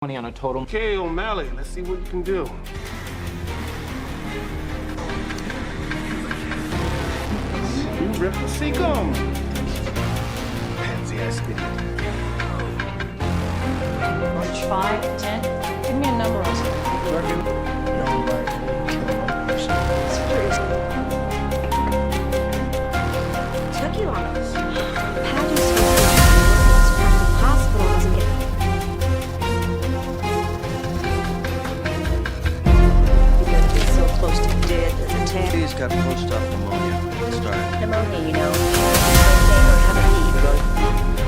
20 on a total. Okay, O'Malley, let's see what you can do. You rip the seagum. Pansy ass idiot. March 5, 10. Give me a number or something. Working. Young black man killing one person. Took you on us. How do you this part of the hospital doesn't get... You're gonna be so close to dead as a tan. He's got post-op pneumonia. It started. Pneumonia, you know. Or have a heat.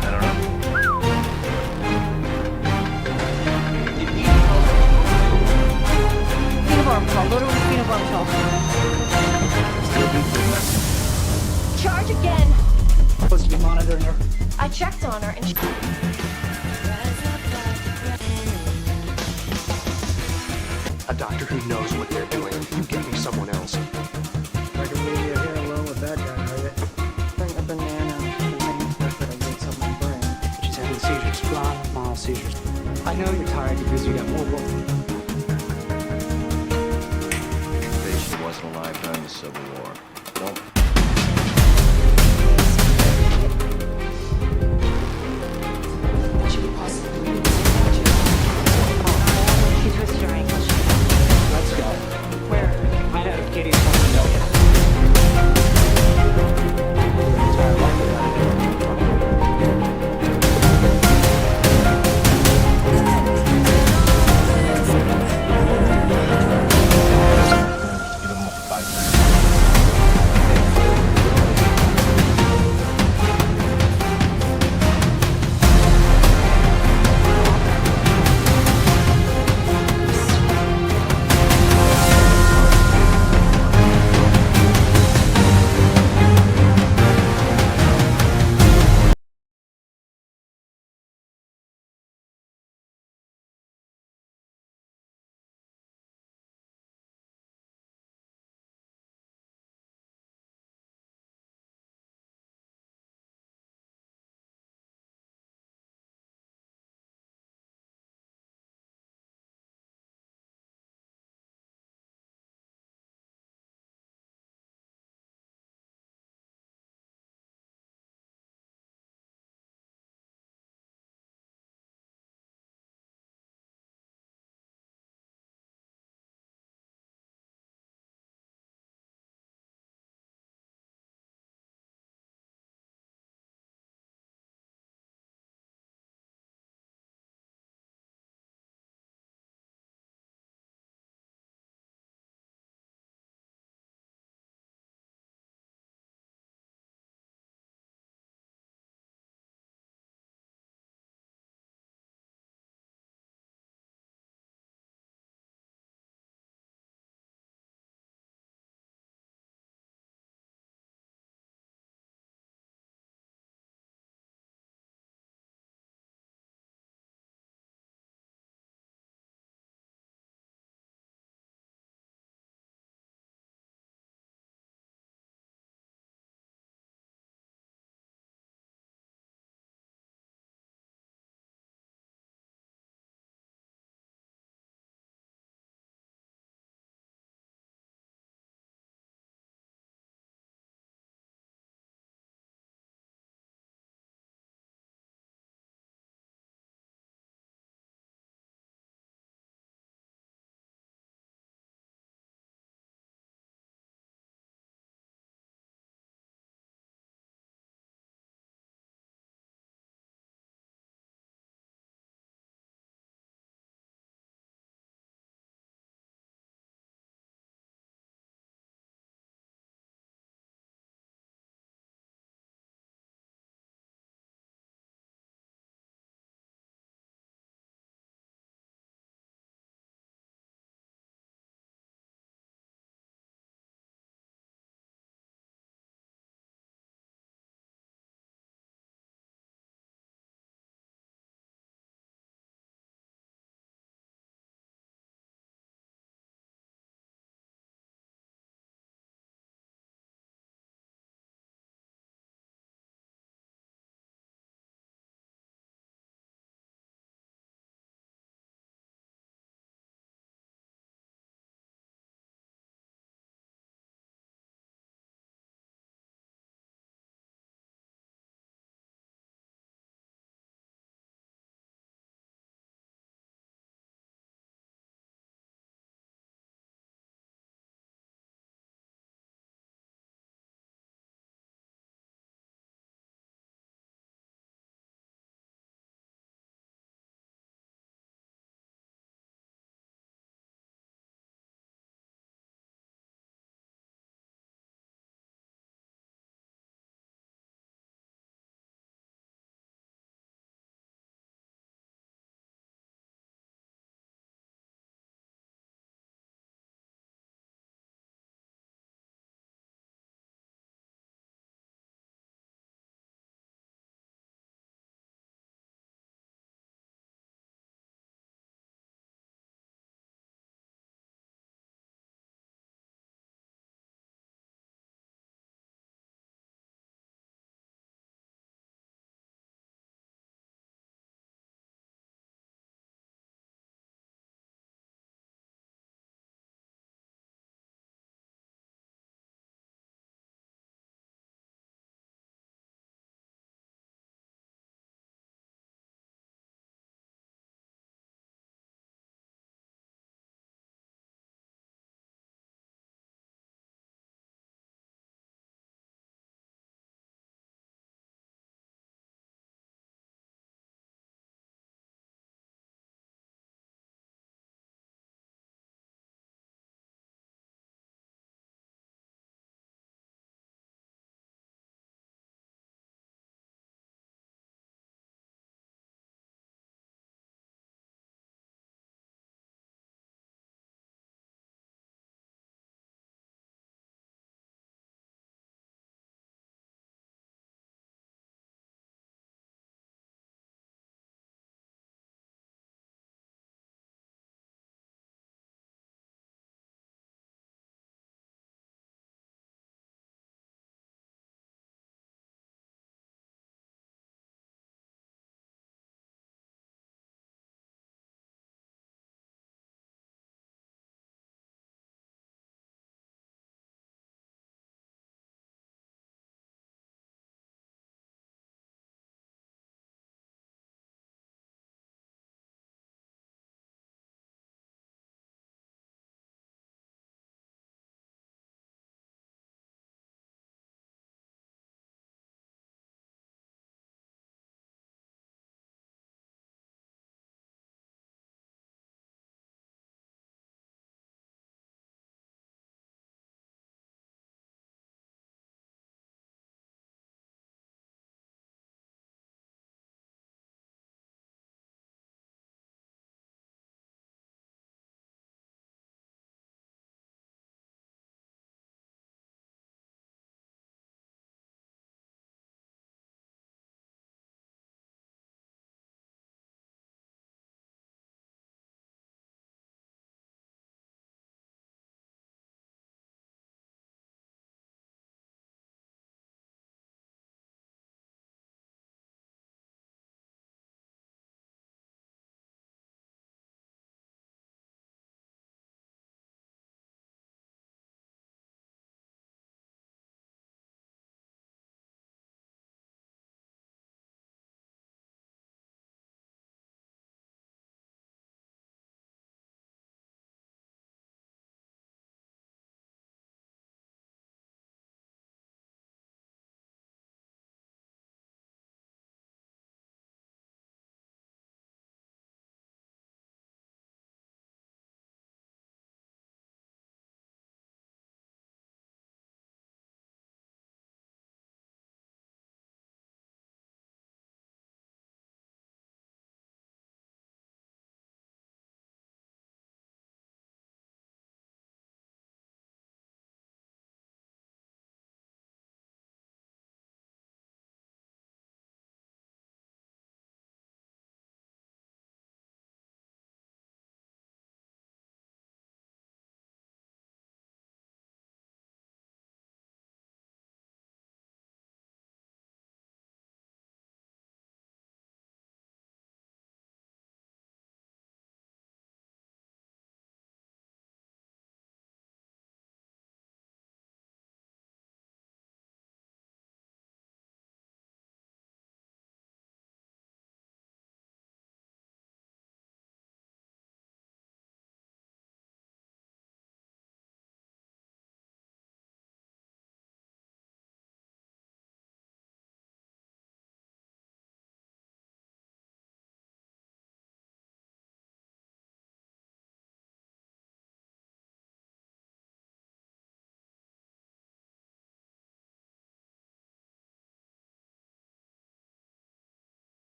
I don't know. Phenobarbital, go to phenobarbital. Charge again. Supposed to be monitoring her. I checked on her and she... A doctor who knows what they're doing. You get me someone else. I can leave you here alone with that guy, are you? Bring a banana. I get something to bring. She's having seizures. Long, mild seizures. I know you're tired because you got more work. The patient wasn't alive during the Civil War. Don't. What should we possibly do? She twisted her ankle. Let's go. Where? Find out if Katie's going to know yet. Give him a fight.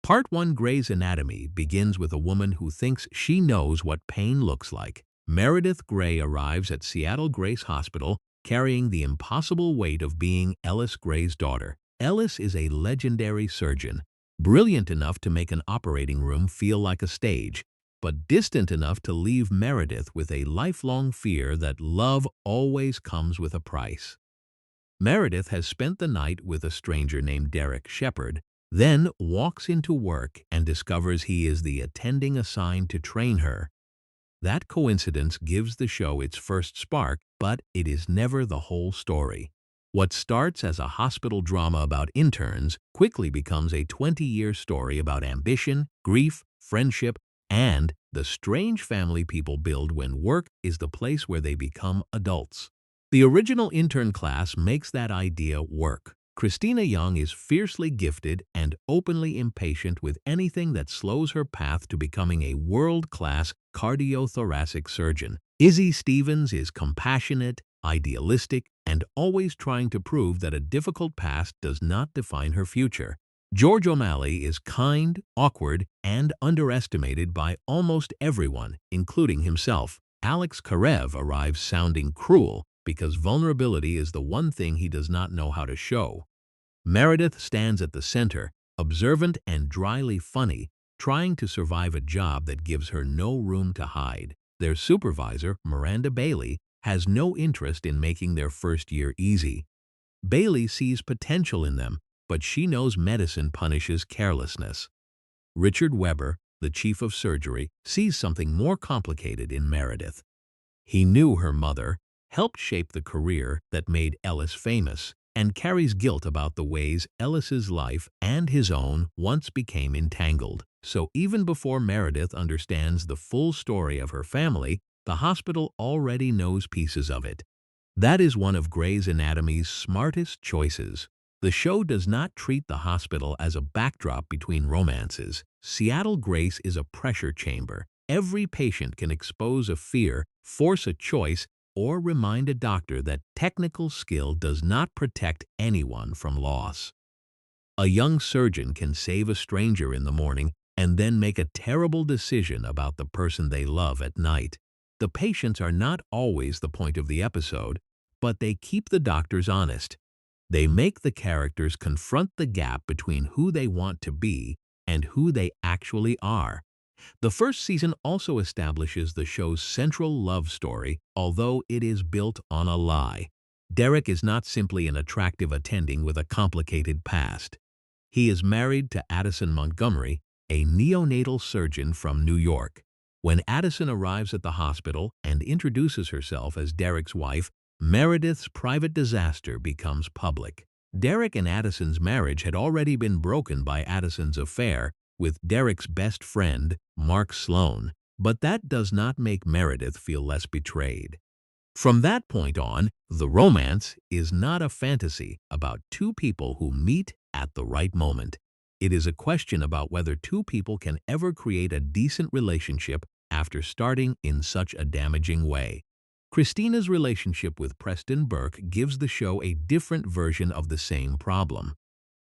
Part 1 Grey's Anatomy begins with a woman who thinks she knows what pain looks like. Meredith Grey arrives at Seattle Grace Hospital carrying the impossible weight of being Ellis Grey's daughter. Ellis is a legendary surgeon, brilliant enough to make an operating room feel like a stage, but distant enough to leave Meredith with a lifelong fear that love always comes with a price. Meredith has spent the night with a stranger named Derek Shepherd, then walks into work and discovers he is the attending assigned to train her. That coincidence gives the show its first spark, but it is never the whole story. What starts as a hospital drama about interns quickly becomes a 20-year story about ambition, grief, friendship, and the strange family people build when work is the place where they become adults. The original intern class makes that idea work. Cristina Yang is fiercely gifted and openly impatient with anything that slows her path to becoming a world-class cardiothoracic surgeon. Izzy Stevens is compassionate, idealistic, and always trying to prove that a difficult past does not define her future. George O'Malley is kind, awkward, and underestimated by almost everyone, including himself. Alex Karev arrives sounding cruel because vulnerability is the one thing he does not know how to show. Meredith stands at the center, observant and dryly funny, trying to survive a job that gives her no room to hide. Their supervisor, Miranda Bailey, has no interest in making their first year easy. Bailey sees potential in them, but she knows medicine punishes carelessness. Richard Weber, the chief of surgery, sees something more complicated in Meredith. He knew her mother, helped shape the career that made Ellis famous, and carries guilt about the ways Ellis's life and his own once became entangled. So even before Meredith understands the full story of her family, the hospital already knows pieces of it. That is one of Grey's Anatomy's smartest choices. The show does not treat the hospital as a backdrop between romances. Seattle Grace is a pressure chamber. Every patient can expose a fear, force a choice, or remind a doctor that technical skill does not protect anyone from loss. A young surgeon can save a stranger in the morning and then make a terrible decision about the person they love at night. The patients are not always the point of the episode, but they keep the doctors honest. They make the characters confront the gap between who they want to be and who they actually are. The first season also establishes the show's central love story, although it is built on a lie. Derek is not simply an attractive attending with a complicated past. He is married to Addison Montgomery, a neonatal surgeon from New York. When Addison arrives at the hospital and introduces herself as Derek's wife, Meredith's private disaster becomes public. Derek and Addison's marriage had already been broken by Addison's affair with Derek's best friend, Mark Sloan, but that does not make Meredith feel less betrayed. From that point on, the romance is not a fantasy about two people who meet at the right moment. It is a question about whether two people can ever create a decent relationship after starting in such a damaging way. Christina's relationship with Preston Burke gives the show a different version of the same problem.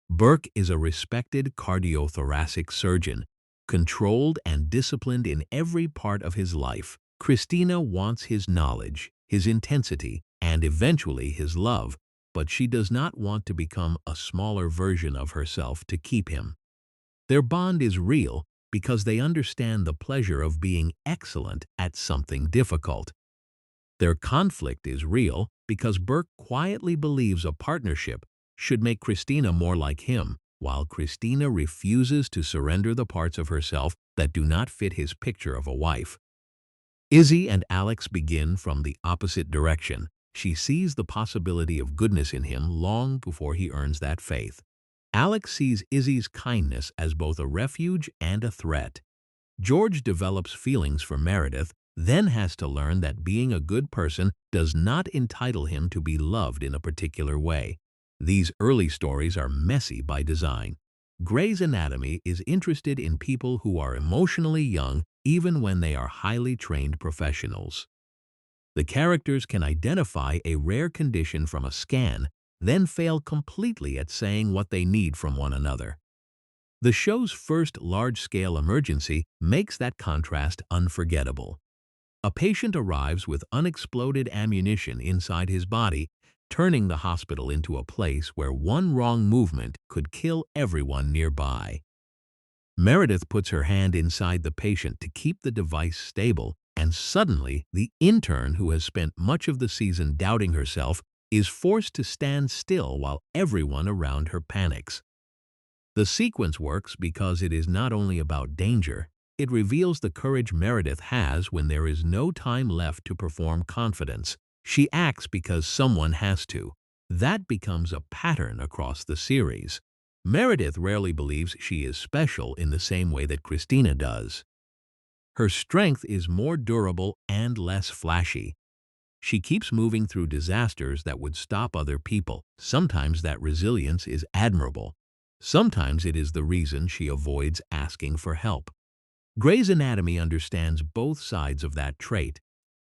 Burke is a respected cardiothoracic surgeon, controlled and disciplined in every part of his life. Cristina wants his knowledge, his intensity, and eventually his love, but she does not want to become a smaller version of herself to keep him. Their bond is real because they understand the pleasure of being excellent at something difficult. Their conflict is real because Burke quietly believes a partnership should make Cristina more like him, while Cristina refuses to surrender the parts of herself that do not fit his picture of a wife. Izzy and Alex begin from the opposite direction. She sees the possibility of goodness in him long before he earns that faith. Alex sees Izzy's kindness as both a refuge and a threat. George develops feelings for Meredith, then has to learn that being a good person does not entitle him to be loved in a particular way. These early stories are messy by design. Grey's Anatomy is interested in people who are emotionally young even when they are highly trained professionals. The characters can identify a rare condition from a scan, then fail completely at saying what they need from one another. The show's first large-scale emergency makes that contrast unforgettable. A patient arrives with unexploded ammunition inside his body, turning the hospital into a place where one wrong movement could kill everyone nearby. Meredith puts her hand inside the patient to keep the device stable, and suddenly the intern, who has spent much of the season doubting herself, is forced to stand still while everyone around her panics. The sequence works because it is not only about danger, it reveals the courage Meredith has when there is no time left to perform confidence. She acts because someone has to. That becomes a pattern across the series. Meredith rarely believes she is special in the same way that Cristina does. Her strength is more durable and less flashy. She keeps moving through disasters that would stop other people. Sometimes that resilience is admirable. Sometimes it is the reason she avoids asking for help. Grey's Anatomy understands both sides of that trait.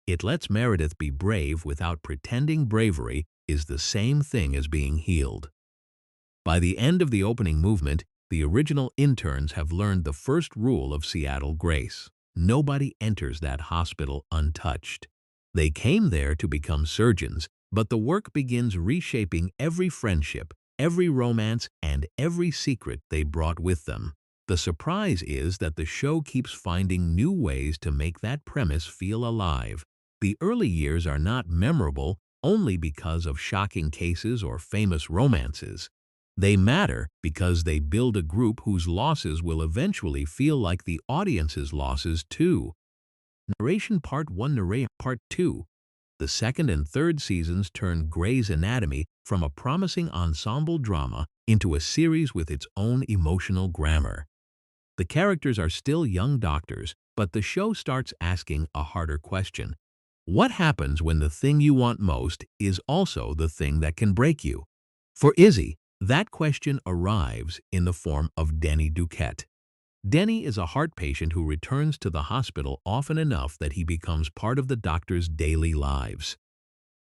It lets Meredith be brave without pretending bravery is the same thing as being healed. By the end of the opening movement, the original interns have learned the first rule of Seattle Grace. Nobody enters that hospital untouched. They came there to become surgeons, but the work begins reshaping every friendship, every romance, and every secret they brought with them. The surprise is that the show keeps finding new ways to make that premise feel alive. The early years are not memorable only because of shocking cases or famous romances. They matter because they build a group whose losses will eventually feel like the audience's losses too. Narration Part 1, Narration Part 2. The second and third seasons turn Grey's Anatomy from a promising ensemble drama into a series with its own emotional grammar. The characters are still young doctors, but the show starts asking a harder question. What happens when the thing you want most is also the thing that can break you? For Izzy, that question arrives in the form of Denny Duquette. Denny is a heart patient who returns to the hospital often enough that he becomes part of the doctor's daily lives.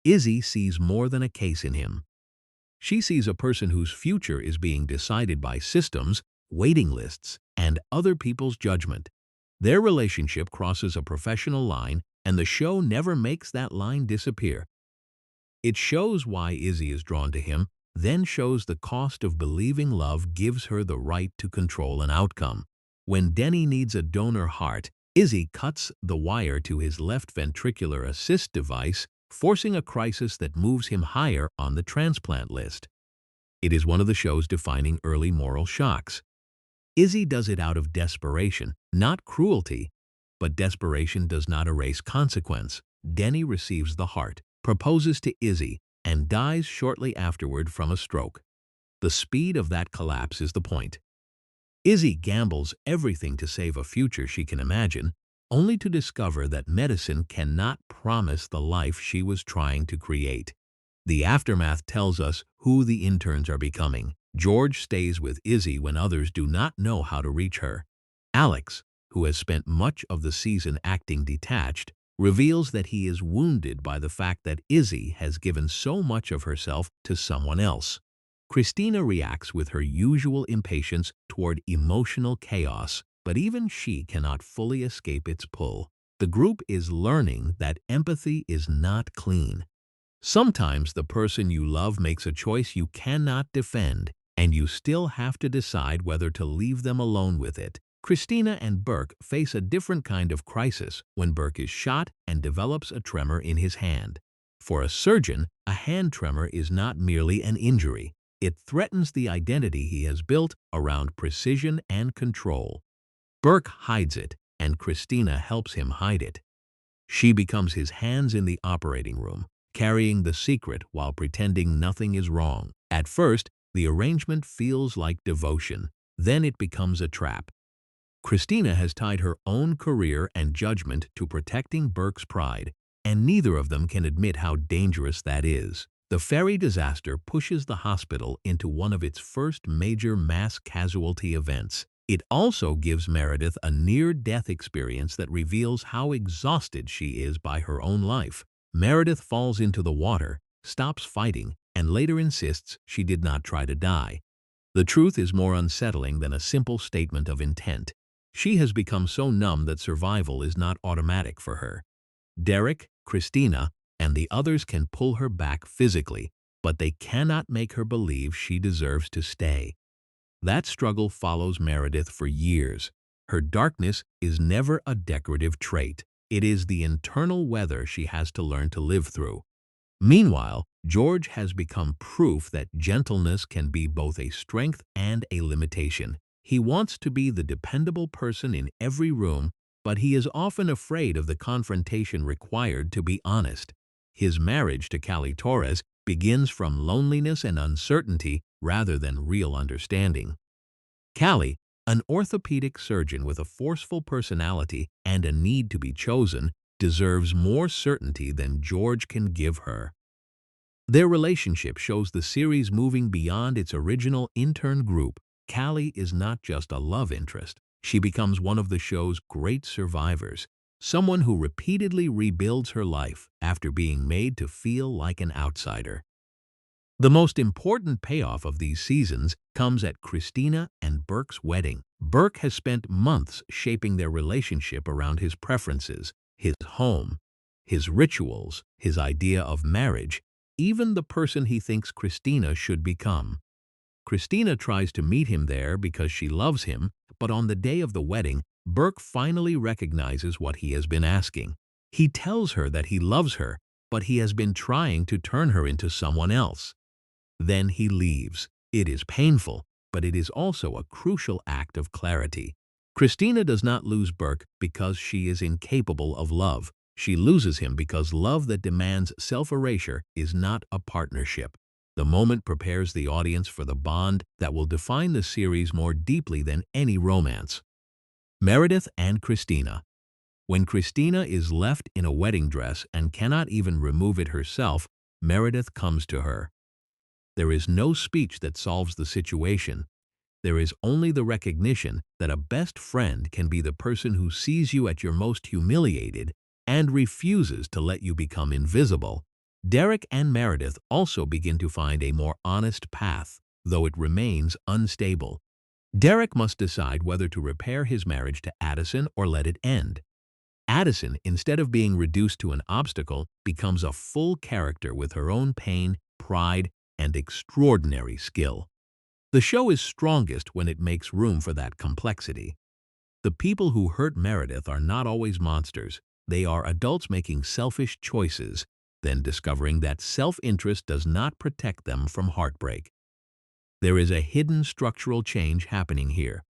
Izzy sees more than a case in him. She sees a person whose future is being decided by systems, waiting lists, and other people's judgment. Their relationship crosses a professional line, and the show never makes that line disappear. It shows why Izzy is drawn to him, then shows the cost of believing love gives her the right to control an outcome. When Denny needs a donor heart, Izzy cuts the wire to his left ventricular assist device, forcing a crisis that moves him higher on the transplant list. It is one of the show's defining early moral shocks. Izzy does it out of desperation, not cruelty, but desperation does not erase consequence. Denny receives the heart, proposes to Izzy, and dies shortly afterward from a stroke. The speed of that collapse is the point. Izzy gambles everything to save a future she can imagine, only to discover that medicine cannot promise the life she was trying to create. The aftermath tells us who the interns are becoming. George stays with Izzy when others do not know how to reach her. Alex, who has spent much of the season acting detached, reveals that he is wounded by the fact that Izzy has given so much of herself to someone else. Cristina reacts with her usual impatience toward emotional chaos, but even she cannot fully escape its pull. The group is learning that empathy is not clean. Sometimes the person you love makes a choice you cannot defend, and you still have to decide whether to leave them alone with it. Cristina and Burke face a different kind of crisis when Burke is shot and develops a tremor in his hand. For a surgeon, a hand tremor is not merely an injury. It threatens the identity he has built around precision and control. Burke hides it, and Cristina helps him hide it. She becomes his hands in the operating room, carrying the secret while pretending nothing is wrong. At first, the arrangement feels like devotion. Then it becomes a trap. Cristina has tied her own career and judgment to protecting Burke's pride, and neither of them can admit how dangerous that is. The ferry disaster pushes the hospital into one of its first major mass casualty events. It also gives Meredith a near-death experience that reveals how exhausted she is by her own life. Meredith falls into the water, stops fighting, and later insists she did not try to die. The truth is more unsettling than a simple statement of intent. She has become so numb that survival is not automatic for her. Derek, Cristina, and the others can pull her back physically, but they cannot make her believe she deserves to stay. That struggle follows Meredith for years. Her darkness is never a decorative trait. It is the internal weather she has to learn to live through. Meanwhile, George has become proof that gentleness can be both a strength and a limitation. He wants to be the dependable person in every room, but he is often afraid of the confrontation required to be honest. His marriage to Callie Torres begins from loneliness and uncertainty rather than real understanding. Callie, an orthopedic surgeon with a forceful personality and a need to be chosen, deserves more certainty than George can give her. Their relationship shows the series moving beyond its original intern group. Callie is not just a love interest. She becomes one of the show's great survivors, someone who repeatedly rebuilds her life after being made to feel like an outsider. The most important payoff of these seasons comes at Cristina and Burke's wedding. Burke has spent months shaping their relationship around his preferences, his home, his rituals, his idea of marriage, even the person he thinks Cristina should become. Cristina tries to meet him there because she loves him, but on the day of the wedding, Burke finally recognizes what he has been asking. He tells her that he loves her, but he has been trying to turn her into someone else. Then he leaves. It is painful, but it is also a crucial act of clarity. Cristina does not lose Burke because she is incapable of love. She loses him because love that demands self-erasure is not a partnership. The moment prepares the audience for the bond that will define the series more deeply than any romance. Meredith and Cristina. When Cristina is left in a wedding dress and cannot even remove it herself, Meredith comes to her. There is no speech that solves the situation. There is only the recognition that a best friend can be the person who sees you at your most humiliated and refuses to let you become invisible. Derek and Meredith also begin to find a more honest path, though it remains unstable. Derek must decide whether to repair his marriage to Addison or let it end. Addison, instead of being reduced to an obstacle, becomes a full character with her own pain, pride, and extraordinary skill. The show is strongest when it makes room for that complexity. The people who hurt Meredith are not always monsters. They are adults making selfish choices, then discovering that self-interest does not protect them from heartbreak. There is a hidden structural change happening here.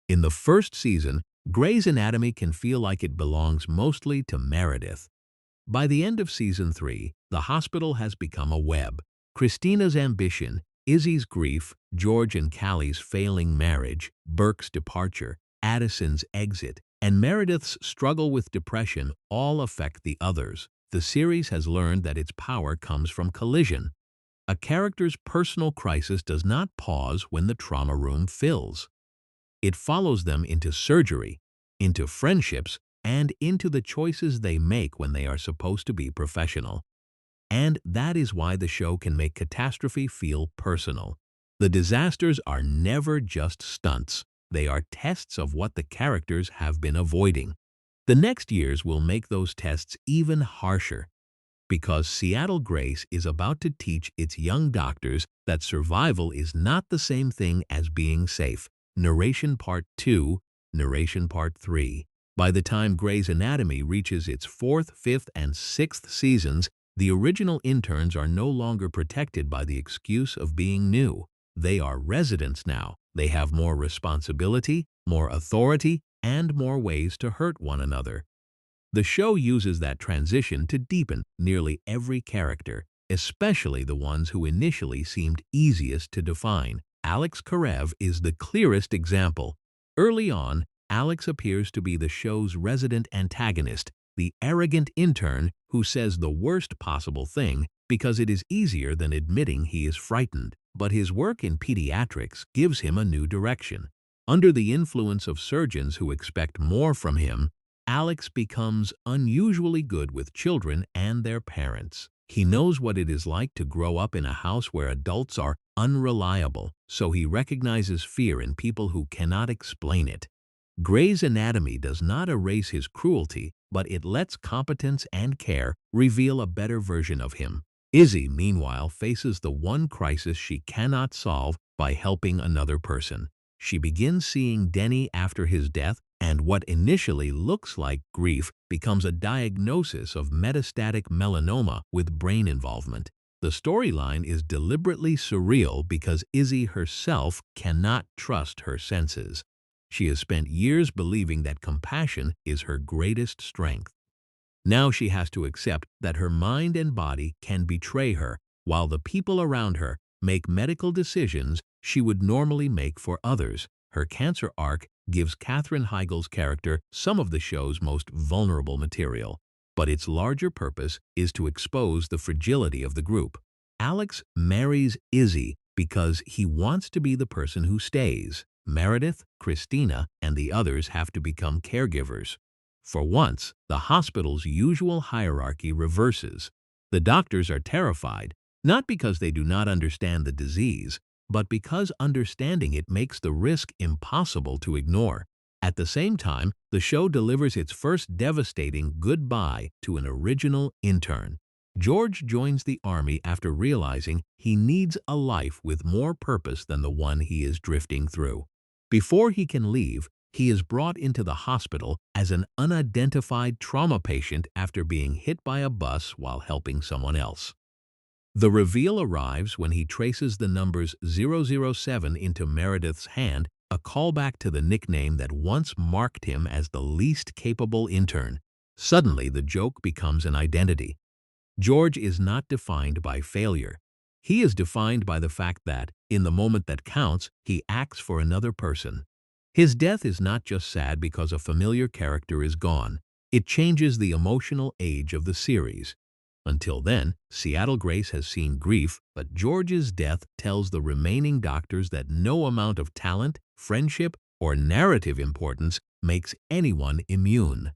In the first season, Grey's Anatomy can feel like it belongs mostly to Meredith. By the end of season 3, the hospital has become a web. Cristina's ambition, Izzy's grief, George and Callie's failing marriage, Burke's departure, Addison's exit, and Meredith's struggle with depression all affect the others. The series has learned that its power comes from collision. A character's personal crisis does not pause when the trauma room fills. It follows them into surgery, into friendships, and into the choices they make when they are supposed to be professional. And that is why the show can make catastrophe feel personal. The disasters are never just stunts. They are tests of what the characters have been avoiding. The next years will make those tests even harsher, because Seattle Grace is about to teach its young doctors that survival is not the same thing as being safe. Narration Part 2, Narration Part 3. By the time Grey's Anatomy reaches its 4th, 5th, and 6th seasons, the original interns are no longer protected by the excuse of being new. They are residents now. They have more responsibility, more authority, and more ways to hurt one another. The show uses that transition to deepen nearly every character, especially the ones who initially seemed easiest to define. Alex Karev is the clearest example. Early on, Alex appears to be the show's resident antagonist, the arrogant intern who says the worst possible thing because it is easier than admitting he is frightened. But his work in pediatrics gives him a new direction. Under the influence of surgeons who expect more from him, Alex becomes unusually good with children and their parents. He knows what it is like to grow up in a house where adults are unreliable, so he recognizes fear in people who cannot explain it. Grey's Anatomy does not erase his cruelty, but it lets competence and care reveal a better version of him. Izzy, meanwhile, faces the one crisis she cannot solve by helping another person. She begins seeing Denny after his death, and what initially looks like grief becomes a diagnosis of metastatic melanoma with brain involvement. The storyline is deliberately surreal because Izzy herself cannot trust her senses. She has spent years believing that compassion is her greatest strength. Now she has to accept that her mind and body can betray her, while the people around her make medical decisions she would normally make for others. Her cancer arc gives Katherine Heigl's character some of the show's most vulnerable material, but its larger purpose is to expose the fragility of the group. Alex marries Izzy because he wants to be the person who stays. Meredith, Cristina, and the others have to become caregivers. For once, the hospital's usual hierarchy reverses. The doctors are terrified, not because they do not understand the disease, but because understanding it makes the risk impossible to ignore. At the same time, the show delivers its first devastating goodbye to an original intern. George joins the army after realizing he needs a life with more purpose than the one he is drifting through. Before he can leave, he is brought into the hospital as an unidentified trauma patient after being hit by a bus while helping someone else. The reveal arrives when he traces the numbers 007 into Meredith's hand, a callback to the nickname that once marked him as the least capable intern. Suddenly, the joke becomes an identity. George is not defined by failure. He is defined by the fact that, in the moment that counts, he acts for another person. His death is not just sad because a familiar character is gone. It changes the emotional age of the series. Until then, Seattle Grace has seen grief, but George's death tells the remaining doctors that no amount of talent, friendship, or narrative importance makes anyone immune.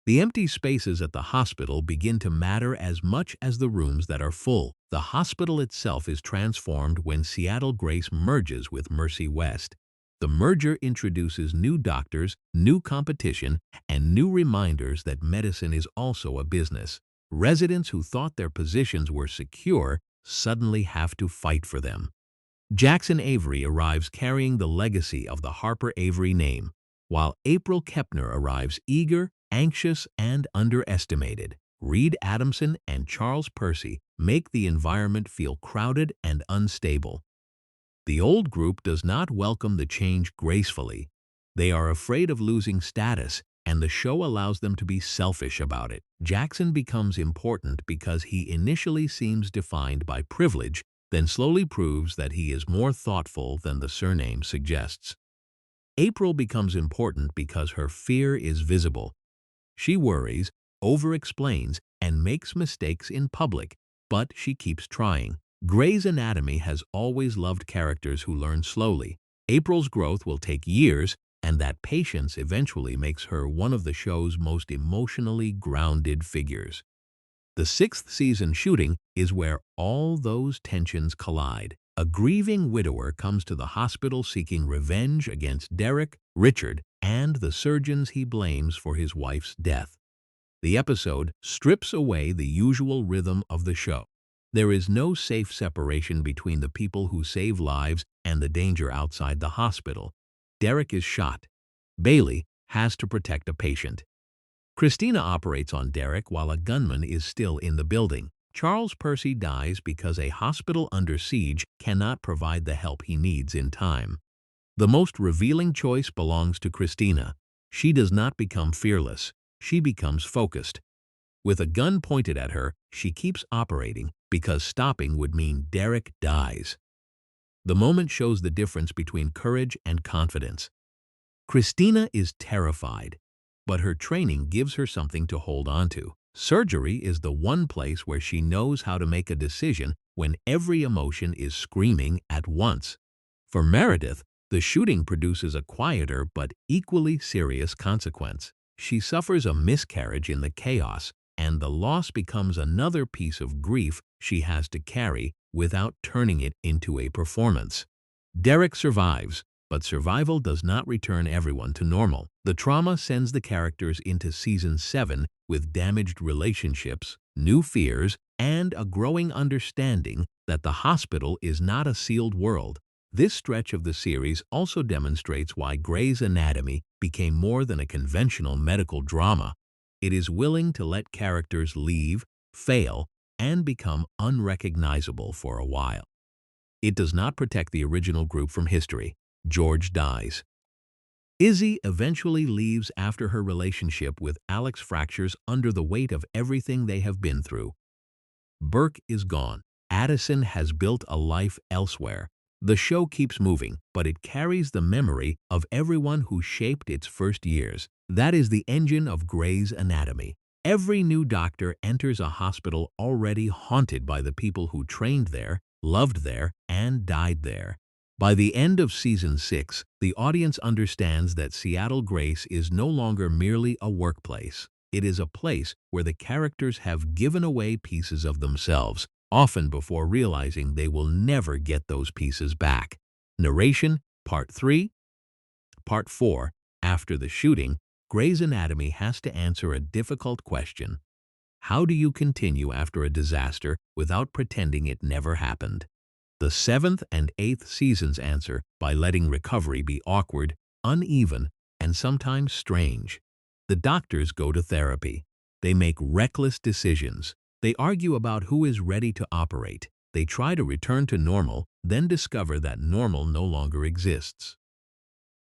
The empty spaces at the hospital begin to matter as much as the rooms that are full. The hospital itself is transformed when Seattle Grace merges with Mercy West. The merger introduces new doctors, new competition, and new reminders that medicine is also a business. Residents who thought their positions were secure suddenly have to fight for them. Jackson Avery arrives carrying the legacy of the Harper Avery name, while April Kepner arrives eager, anxious, and underestimated. Reed Adamson and Charles Percy make the environment feel crowded and unstable. The old group does not welcome the change gracefully. They are afraid of losing status, and the show allows them to be selfish about it. Jackson becomes important because he initially seems defined by privilege, then slowly proves that he is more thoughtful than the surname suggests. April becomes important because her fear is visible. She worries, over-explains, and makes mistakes in public, but she keeps trying. Grey's Anatomy has always loved characters who learn slowly. April's growth will take years, and that patience eventually makes her one of the show's most emotionally grounded figures. The 6th season shooting is where all those tensions collide. A grieving widower comes to the hospital seeking revenge against Derek, Richard, and the surgeons he blames for his wife's death. The episode strips away the usual rhythm of the show. There is no safe separation between the people who save lives and the danger outside the hospital. Derek is shot. Bailey has to protect a patient. Cristina operates on Derek while a gunman is still in the building. Charles Percy dies because a hospital under siege cannot provide the help he needs in time. The most revealing choice belongs to Cristina. She does not become fearless. She becomes focused. With a gun pointed at her, she keeps operating because stopping would mean Derek dies. The moment shows the difference between courage and confidence. Cristina is terrified, but her training gives her something to hold on to. Surgery is the one place where she knows how to make a decision when every emotion is screaming at once. For Meredith, the shooting produces a quieter but equally serious consequence. She suffers a miscarriage in the chaos, and the loss becomes another piece of grief she has to carry without turning it into a performance. Derek survives, but survival does not return everyone to normal. The trauma sends the characters into Season 7 with damaged relationships, new fears, and a growing understanding that the hospital is not a sealed world. This stretch of the series also demonstrates why Grey's Anatomy became more than a conventional medical drama. It is willing to let characters leave, fail, and become unrecognizable for a while. It does not protect the original group from history. George dies. Izzy eventually leaves after her relationship with Alex fractures under the weight of everything they have been through. Burke is gone. Addison has built a life elsewhere. The show keeps moving, but it carries the memory of everyone who shaped its first years. That is the engine of Grey's Anatomy. Every new doctor enters a hospital already haunted by the people who trained there, loved there, and died there. By the end of Season 6, the audience understands that Seattle Grace is no longer merely a workplace. It is a place where the characters have given away pieces of themselves, often before realizing they will never get those pieces back. Narration, Part 3. Part 4. After the shooting, Grey's Anatomy has to answer a difficult question. How do you continue after a disaster without pretending it never happened? The 7th and 8th seasons answer by letting recovery be awkward, uneven, and sometimes strange. The doctors go to therapy. They make reckless decisions. They argue about who is ready to operate. They try to return to normal, then discover that normal no longer exists.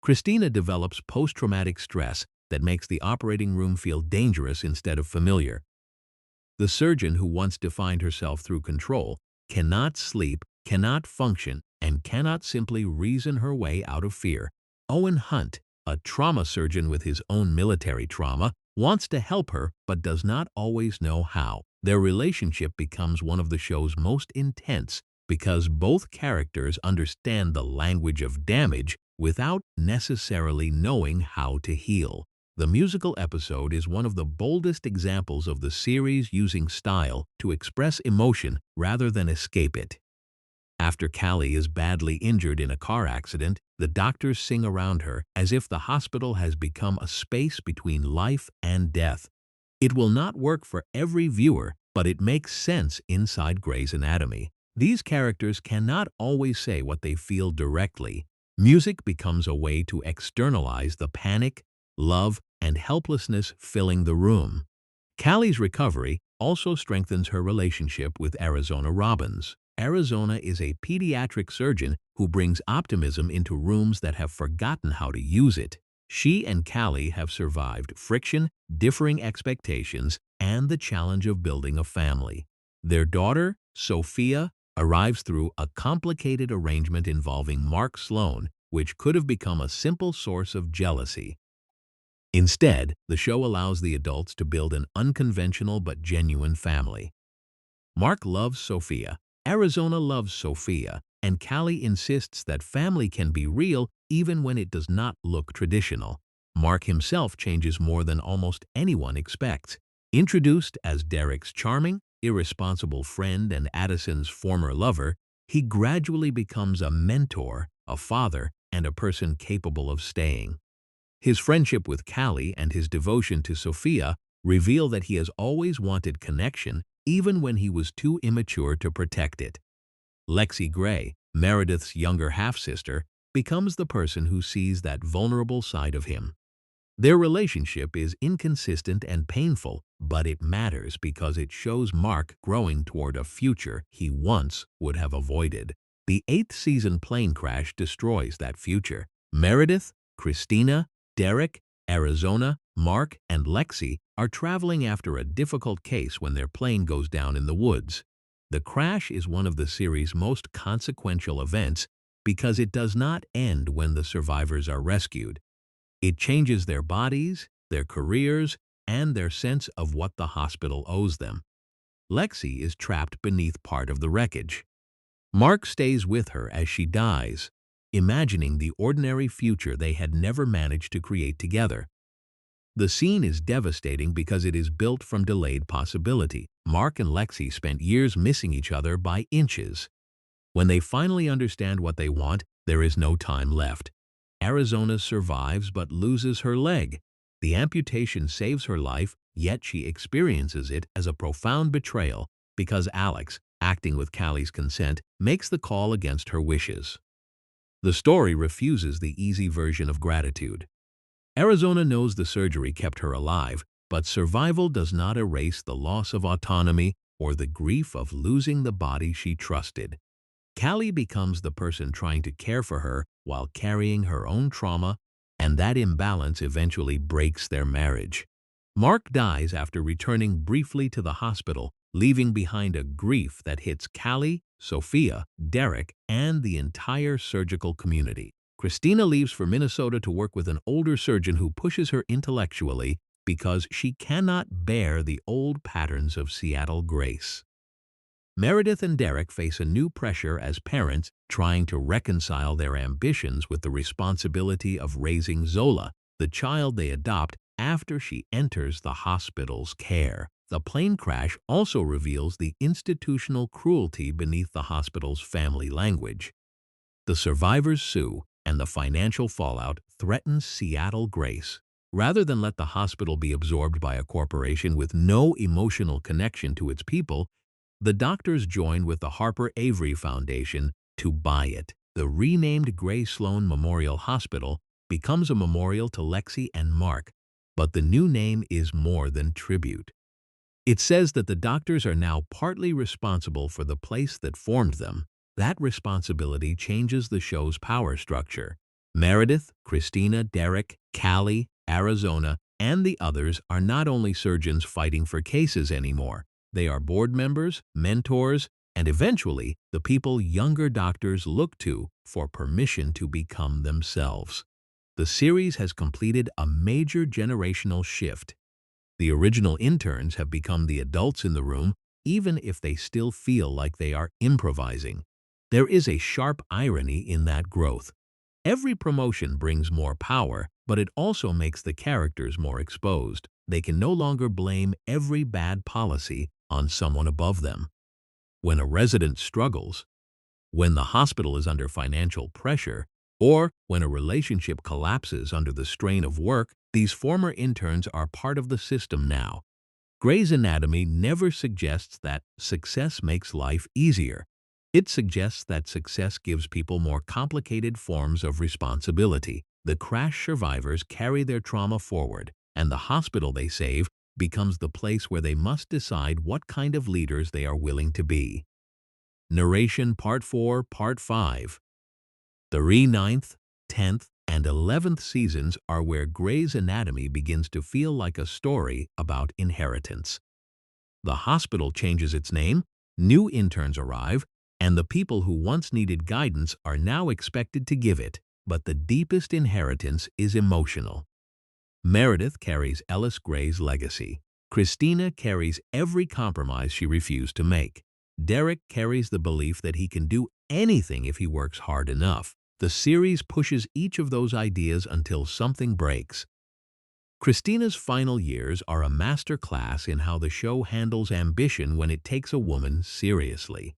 Cristina develops post-traumatic stress that makes the operating room feel dangerous instead of familiar. The surgeon who once defined herself through control cannot sleep, cannot function, and cannot simply reason her way out of fear. Owen Hunt, a trauma surgeon with his own military trauma, wants to help her but does not always know how. Their relationship becomes one of the show's most intense because both characters understand the language of damage without necessarily knowing how to heal. The musical episode is one of the boldest examples of the series using style to express emotion rather than escape it. After Callie is badly injured in a car accident, the doctors sing around her as if the hospital has become a space between life and death. It will not work for every viewer, but it makes sense inside Grey's Anatomy. These characters cannot always say what they feel directly. Music becomes a way to externalize the panic, love, and helplessness filling the room. Callie's recovery also strengthens her relationship with Arizona Robbins. Arizona is a pediatric surgeon who brings optimism into rooms that have forgotten how to use it. She and Callie have survived friction, differing expectations, and the challenge of building a family. Their daughter, Sophia, arrives through a complicated arrangement involving Mark Sloan, which could have become a simple source of jealousy. Instead, the show allows the adults to build an unconventional but genuine family. Mark loves Sophia, Arizona loves Sophia, and Callie insists that family can be real even when it does not look traditional. Mark himself changes more than almost anyone expects. Introduced as Derek's charming, irresponsible friend and Addison's former lover, he gradually becomes a mentor, a father, and a person capable of staying. His friendship with Callie and his devotion to Sophia reveal that he has always wanted connection, even when he was too immature to protect it. Lexi Grey, Meredith's younger half-sister, becomes the person who sees that vulnerable side of him. Their relationship is inconsistent and painful, but it matters because it shows Mark growing toward a future he once would have avoided. The 8th season plane crash destroys that future. Meredith, Cristina, Derek, Arizona, Mark, and Lexi are traveling after a difficult case when their plane goes down in the woods. The crash is one of the series' most consequential events because it does not end when the survivors are rescued. It changes their bodies, their careers, and their sense of what the hospital owes them. Lexi is trapped beneath part of the wreckage. Mark stays with her as she dies, imagining the ordinary future they had never managed to create together. The scene is devastating because it is built from delayed possibility. Mark and Lexi spent years missing each other by inches. When they finally understand what they want, There is no time left. Arizona survives but loses her leg. The amputation saves her life, yet she experiences it as a profound betrayal because Alex, acting with Callie's consent, makes the call against her wishes. The story refuses the easy version of gratitude. Arizona knows the surgery kept her alive, but survival does not erase the loss of autonomy or the grief of losing the body she trusted. Callie becomes the person trying to care for her while carrying her own trauma, and that imbalance eventually breaks their marriage. Mark dies after returning briefly to the hospital, leaving behind a grief that hits Callie, Sophia, Derek, and the entire surgical community. Cristina leaves for Minnesota to work with an older surgeon who pushes her intellectually because she cannot bear the old patterns of Seattle grace. Meredith and Derek face a new pressure as parents trying to reconcile their ambitions with the responsibility of raising Zola, the child they adopt after she enters the hospital's care. The plane crash also reveals the institutional cruelty beneath the hospital's family language. The survivors sue, and the financial fallout threatens Seattle grace. Rather than let the hospital be absorbed by a corporation with no emotional connection to its people, the doctors join with the Harper Avery Foundation to buy it. The renamed Grey Sloan Memorial Hospital becomes a memorial to Lexi and Mark, but the new name is more than tribute. It says that the doctors are now partly responsible for the place that formed them. That responsibility changes the show's power structure. Meredith, Cristina, Derek, Callie, Arizona, and the others are not only surgeons fighting for cases anymore. They are board members, mentors, and eventually the people younger doctors look to for permission to become themselves. The series has completed a major generational shift. The original interns have become the adults in the room, even if they still feel like they are improvising. There is a sharp irony in that growth. Every promotion brings more power, but it also makes the characters more exposed. They can no longer blame every bad policy on someone above them. When a resident struggles, when the hospital is under financial pressure, or when a relationship collapses under the strain of work, these former interns are part of the system now. Grey's Anatomy never suggests that success makes life easier. It suggests that success gives people more complicated forms of responsibility. The crash survivors carry their trauma forward, and the hospital they save becomes the place where they must decide what kind of leaders they are willing to be. Narration Part 4, Part 5. The 9th, 10th, and 11th seasons are where Grey's Anatomy begins to feel like a story about inheritance. The hospital changes its name, new interns arrive, and the people who once needed guidance are now expected to give it. But the deepest inheritance is emotional. Meredith carries Ellis Grey's legacy. Cristina carries every compromise she refused to make. Derek carries the belief that he can do anything if he works hard enough. The series pushes each of those ideas until something breaks. Cristina's final years are a master class in how the show handles ambition when it takes a woman seriously.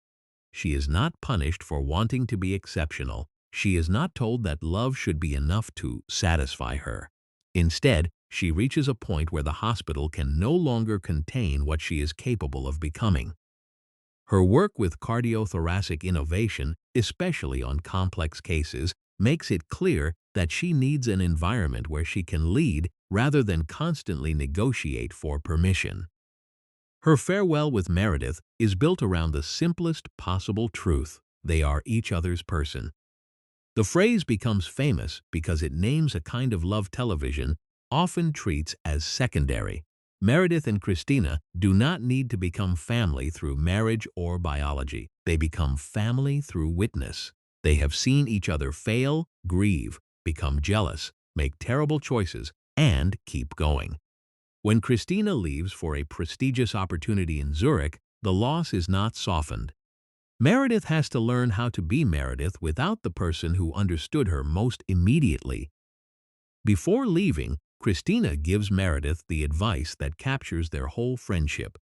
She is not punished for wanting to be exceptional. She is not told that love should be enough to satisfy her. Instead, she reaches a point where the hospital can no longer contain what she is capable of becoming. Her work with cardiothoracic innovation, especially on complex cases, makes it clear that she needs an environment where she can lead rather than constantly negotiate for permission. Her farewell with Meredith is built around the simplest possible truth: they are each other's person. The phrase becomes famous because it names a kind of love television often treats as secondary. Meredith and Cristina do not need to become family through marriage or biology. They become family through witness. They have seen each other fail, grieve, become jealous, make terrible choices, and keep going. When Cristina leaves for a prestigious opportunity in Zurich, the loss is not softened. Meredith has to learn how to be Meredith without the person who understood her most immediately. Before leaving, Cristina gives Meredith the advice that captures their whole friendship.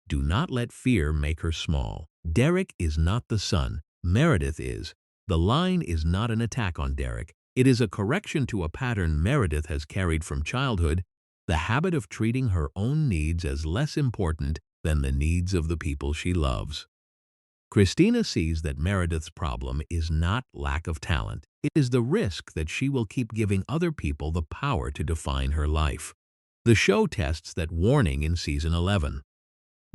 Do not let fear make her small. Derek is not the son, Meredith is. The line is not an attack on Derek. It is a correction to a pattern Meredith has carried from childhood, the habit of treating her own needs as less important than the needs of the people she loves. Cristina sees that Meredith's problem is not lack of talent. It is the risk that she will keep giving other people the power to define her life. The show tests that warning in season 11.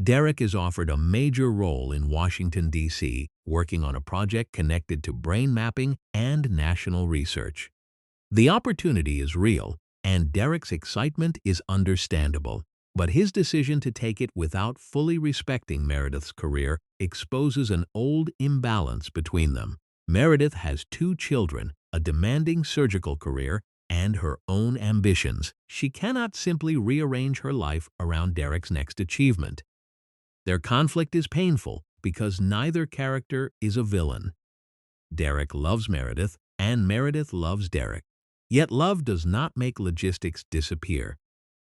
Derek is offered a major role in Washington, D.C., working on a project connected to brain mapping and national research. The opportunity is real, and Derek's excitement is understandable. But his decision to take it without fully respecting Meredith's career exposes an old imbalance between them. Meredith has 2 children, a demanding surgical career, and her own ambitions. She cannot simply rearrange her life around Derek's next achievement. Their conflict is painful because neither character is a villain. Derek loves Meredith, and Meredith loves Derek. Yet love does not make logistics disappear.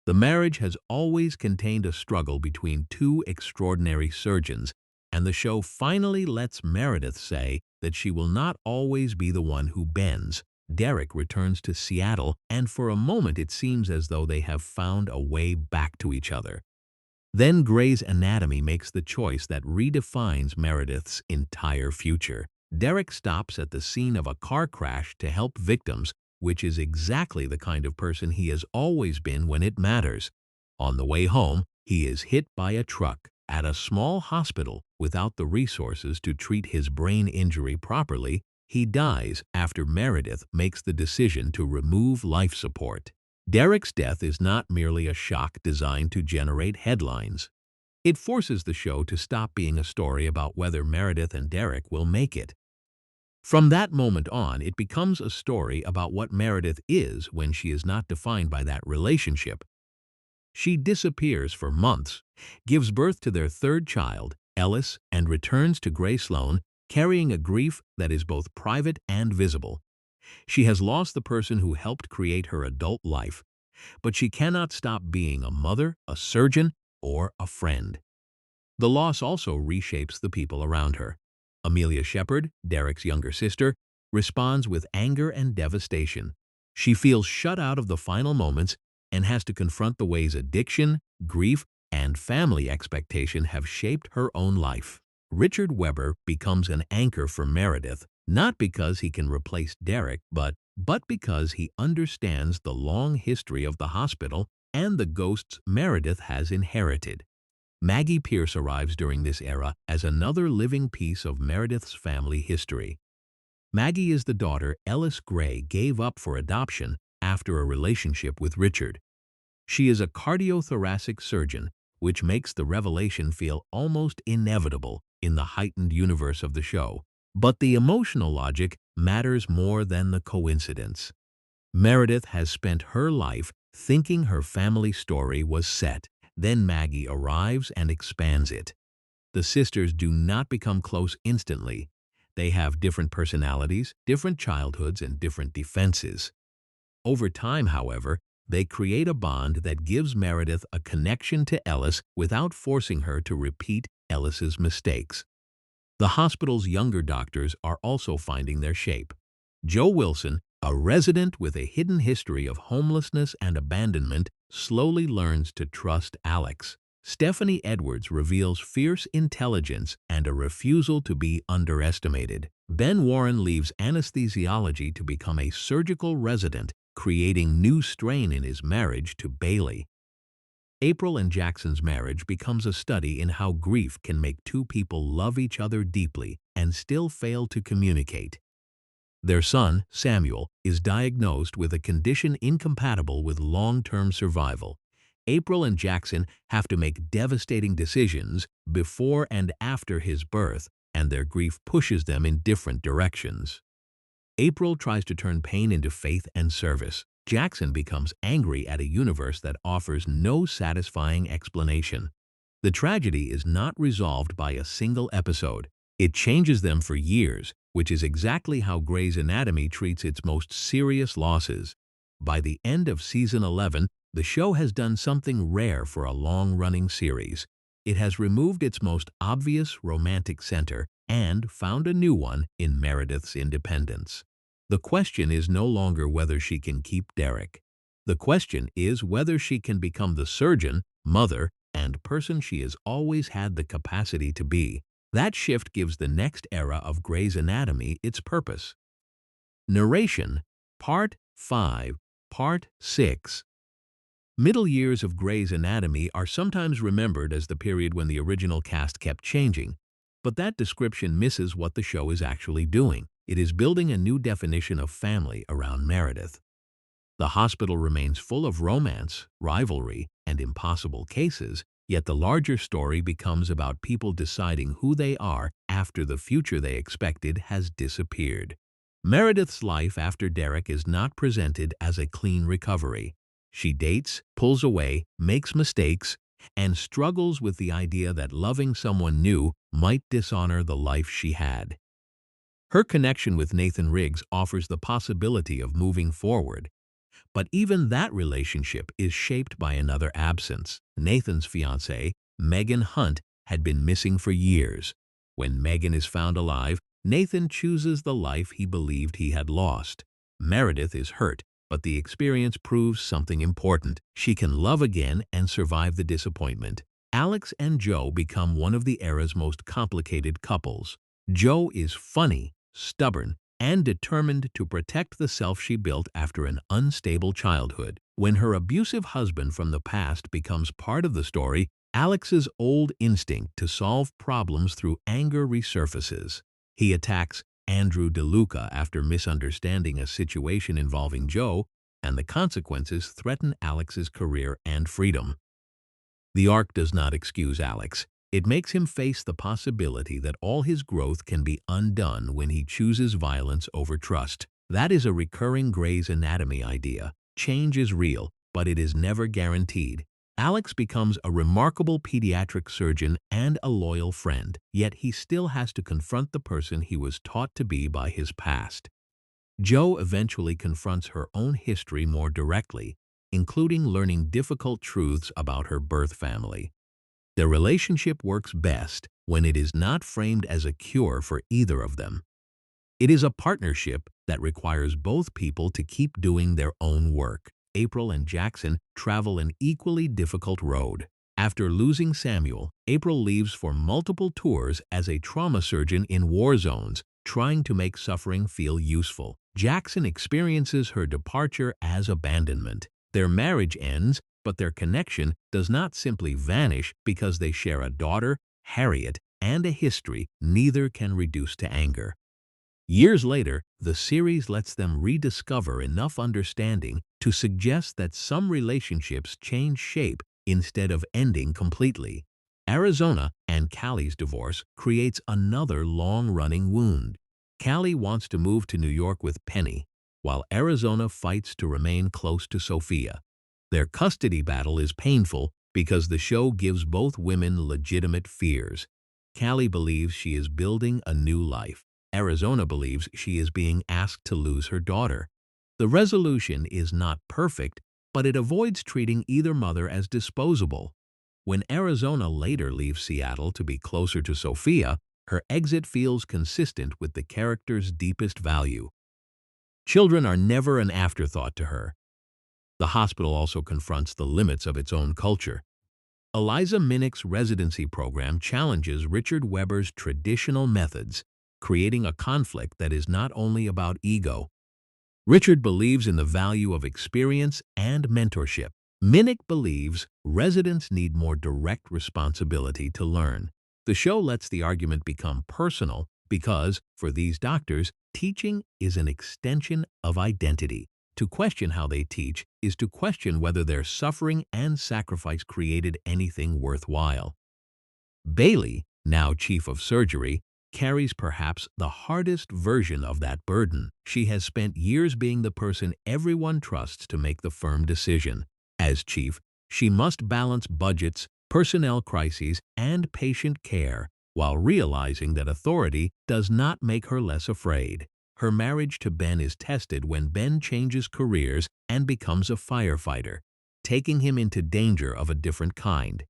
The marriage has always contained a struggle between 2 extraordinary surgeons, and the show finally lets Meredith say that she will not always be the one who bends. Derek returns to Seattle, and for a moment it seems as though they have found a way back to each other. Then Grey's Anatomy makes the choice that redefines Meredith's entire future. Derek stops at the scene of a car crash to help victims, which is exactly the kind of person he has always been when it matters. On the way home, he is hit by a truck at a small hospital. Without the resources to treat his brain injury properly, he dies after Meredith makes the decision to remove life support. Derek's death is not merely a shock designed to generate headlines. It forces the show to stop being a story about whether Meredith and Derek will make it. From that moment on, it becomes a story about what Meredith is when she is not defined by that relationship. She disappears for months, gives birth to their 3rd child, Ellis, and returns to Grey Sloan, carrying a grief that is both private and visible. She has lost the person who helped create her adult life, but she cannot stop being a mother, a surgeon, or a friend. The loss also reshapes the people around her. Amelia Shepherd, Derek's younger sister, responds with anger and devastation. She feels shut out of the final moments and has to confront the ways addiction, grief, and family expectation have shaped her own life. Richard Webber becomes an anchor for Meredith, not because he can replace Derek, but because he understands the long history of the hospital and the ghosts Meredith has inherited. Maggie Pierce arrives during this era as another living piece of Meredith's family history. Maggie is the daughter Ellis Grey gave up for adoption after a relationship with Richard. She is a cardiothoracic surgeon, which makes the revelation feel almost inevitable in the heightened universe of the show. But the emotional logic matters more than the coincidence. Meredith has spent her life thinking her family story was set. Then Maggie arrives and expands it. The sisters do not become close instantly. They have different personalities, different childhoods, and different defenses. Over time, however, they create a bond that gives Meredith a connection to Ellis without forcing her to repeat Ellis's mistakes. The hospital's younger doctors are also finding their shape. Joe Wilson, a resident with a hidden history of homelessness and abandonment, slowly learns to trust Alex. Stephanie Edwards reveals fierce intelligence and a refusal to be underestimated. Ben Warren leaves anesthesiology to become a surgical resident, creating new strain in his marriage to Bailey. April and Jackson's marriage becomes a study in how grief can make 2 people love each other deeply and still fail to communicate. Their son, Samuel, is diagnosed with a condition incompatible with long-term survival. April and Jackson have to make devastating decisions before and after his birth, and their grief pushes them in different directions. April tries to turn pain into faith and service. Jackson becomes angry at a universe that offers no satisfying explanation. The tragedy is not resolved by a single episode. It changes them for years, which is exactly how Grey's Anatomy treats its most serious losses. By the end of season 11, the show has done something rare for a long-running series. It has removed its most obvious romantic center and found a new one in Meredith's independence. The question is no longer whether she can keep Derek. The question is whether she can become the surgeon, mother, and person she has always had the capacity to be. That shift gives the next era of Grey's Anatomy its purpose. Narration, Part 5, Part 6. Middle years of Grey's Anatomy are sometimes remembered as the period when the original cast kept changing, but that description misses what the show is actually doing. It is building a new definition of family around Meredith. The hospital remains full of romance, rivalry, and impossible cases, yet the larger story becomes about people deciding who they are after the future they expected has disappeared. Meredith's life after Derek is not presented as a clean recovery. She dates, pulls away, makes mistakes, and struggles with the idea that loving someone new might dishonor the life she had. Her connection with Nathan Riggs offers the possibility of moving forward. But even that relationship is shaped by another absence. Nathan's fiancée, Megan Hunt, had been missing for years. When Megan is found alive, Nathan chooses the life he believed he had lost. Meredith is hurt, but the experience proves something important. She can love again and survive the disappointment. Alex and Joe become one of the era's most complicated couples. Joe is funny, stubborn, and determined to protect the self she built after an unstable childhood. When her abusive husband from the past becomes part of the story, Alex's old instinct to solve problems through anger resurfaces. He attacks Andrew DeLuca after misunderstanding a situation involving Joe, and the consequences threaten Alex's career and freedom. The arc does not excuse Alex. It makes him face the possibility that all his growth can be undone when he chooses violence over trust. That is a recurring Grey's Anatomy idea. Change is real, but it is never guaranteed. Alex becomes a remarkable pediatric surgeon and a loyal friend, yet he still has to confront the person he was taught to be by his past. Joe eventually confronts her own history more directly, including learning difficult truths about her birth family. Their relationship works best when it is not framed as a cure for either of them. It is a partnership that requires both people to keep doing their own work. April and Jackson travel an equally difficult road. After losing Samuel, April leaves for multiple tours as a trauma surgeon in war zones, trying to make suffering feel useful. Jackson experiences her departure as abandonment. Their marriage ends, but their connection does not simply vanish because they share a daughter, Harriet, and a history neither can reduce to anger. Years later, the series lets them rediscover enough understanding to suggest that some relationships change shape instead of ending completely. Arizona and Callie's divorce creates another long-running wound. Callie wants to move to New York with Penny, while Arizona fights to remain close to Sophia. Their custody battle is painful because the show gives both women legitimate fears. Callie believes she is building a new life. Arizona believes she is being asked to lose her daughter. The resolution is not perfect, but it avoids treating either mother as disposable. When Arizona later leaves Seattle to be closer to Sophia, her exit feels consistent with the character's deepest value. Children are never an afterthought to her. The hospital also confronts the limits of its own culture. Eliza Minnick's residency program challenges Richard Weber's traditional methods, creating a conflict that is not only about ego. Richard believes in the value of experience and mentorship. Minnick believes residents need more direct responsibility to learn. The show lets the argument become personal because, for these doctors, teaching is an extension of identity. To question how they teach is to question whether their suffering and sacrifice created anything worthwhile. Bailey, now chief of surgery, carries perhaps the hardest version of that burden. She has spent years being the person everyone trusts to make the firm decision. As chief, she must balance budgets, personnel crises, and patient care, while realizing that authority does not make her less afraid. Her marriage to Ben is tested when Ben changes careers and becomes a firefighter, taking him into danger of a different kind.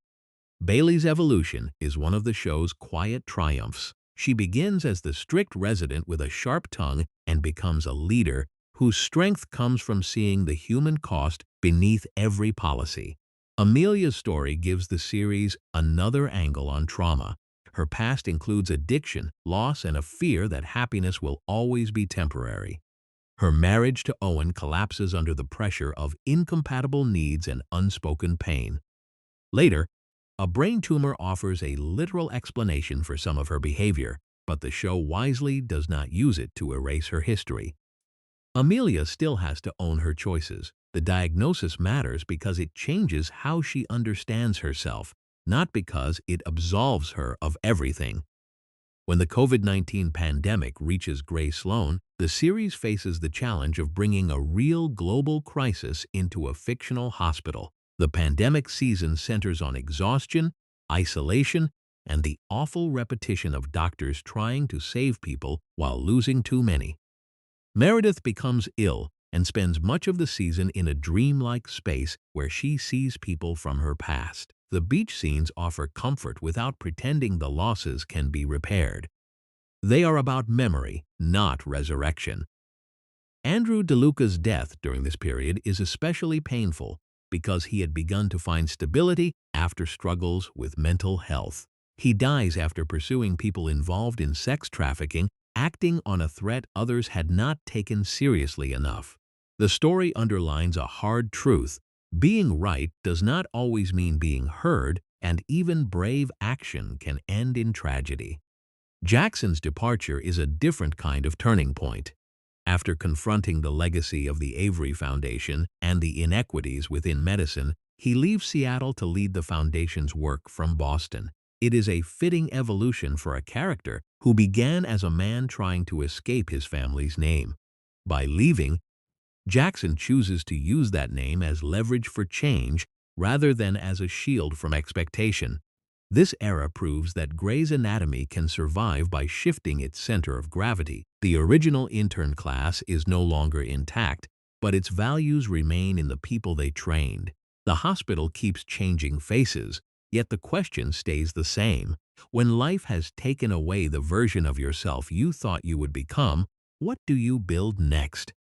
Bailey's evolution is one of the show's quiet triumphs. She begins as the strict resident with a sharp tongue and becomes a leader whose strength comes from seeing the human cost beneath every policy. Amelia's story gives the series another angle on trauma. Her past includes addiction, loss, and a fear that happiness will always be temporary. Her marriage to Owen collapses under the pressure of incompatible needs and unspoken pain. Later, a brain tumor offers a literal explanation for some of her behavior, but the show wisely does not use it to erase her history. Amelia still has to own her choices. The diagnosis matters because it changes how she understands herself, not because it absolves her of everything. When the COVID-19 pandemic reaches Grey Sloan, the series faces the challenge of bringing a real global crisis into a fictional hospital. The pandemic season centers on exhaustion, isolation, and the awful repetition of doctors trying to save people while losing too many. Meredith becomes ill and spends much of the season in a dreamlike space where she sees people from her past. The beach scenes offer comfort without pretending the losses can be repaired. They are about memory, not resurrection. Andrew DeLuca's death during this period is especially painful because he had begun to find stability after struggles with mental health. He dies after pursuing people involved in sex trafficking, acting on a threat others had not taken seriously enough. The story underlines a hard truth. Being right does not always mean being heard, and even brave action can end in tragedy. Jackson's departure is a different kind of turning point. After confronting the legacy of the Avery Foundation and the inequities within medicine, he leaves Seattle to lead the foundation's work from Boston. It is a fitting evolution for a character who began as a man trying to escape his family's name. By leaving, Jackson chooses to use that name as leverage for change rather than as a shield from expectation. This era proves that Grey's Anatomy can survive by shifting its center of gravity. The original intern class is no longer intact, but its values remain in the people they trained. The hospital keeps changing faces, yet the question stays the same. When life has taken away the version of yourself you thought you would become, what do you build next?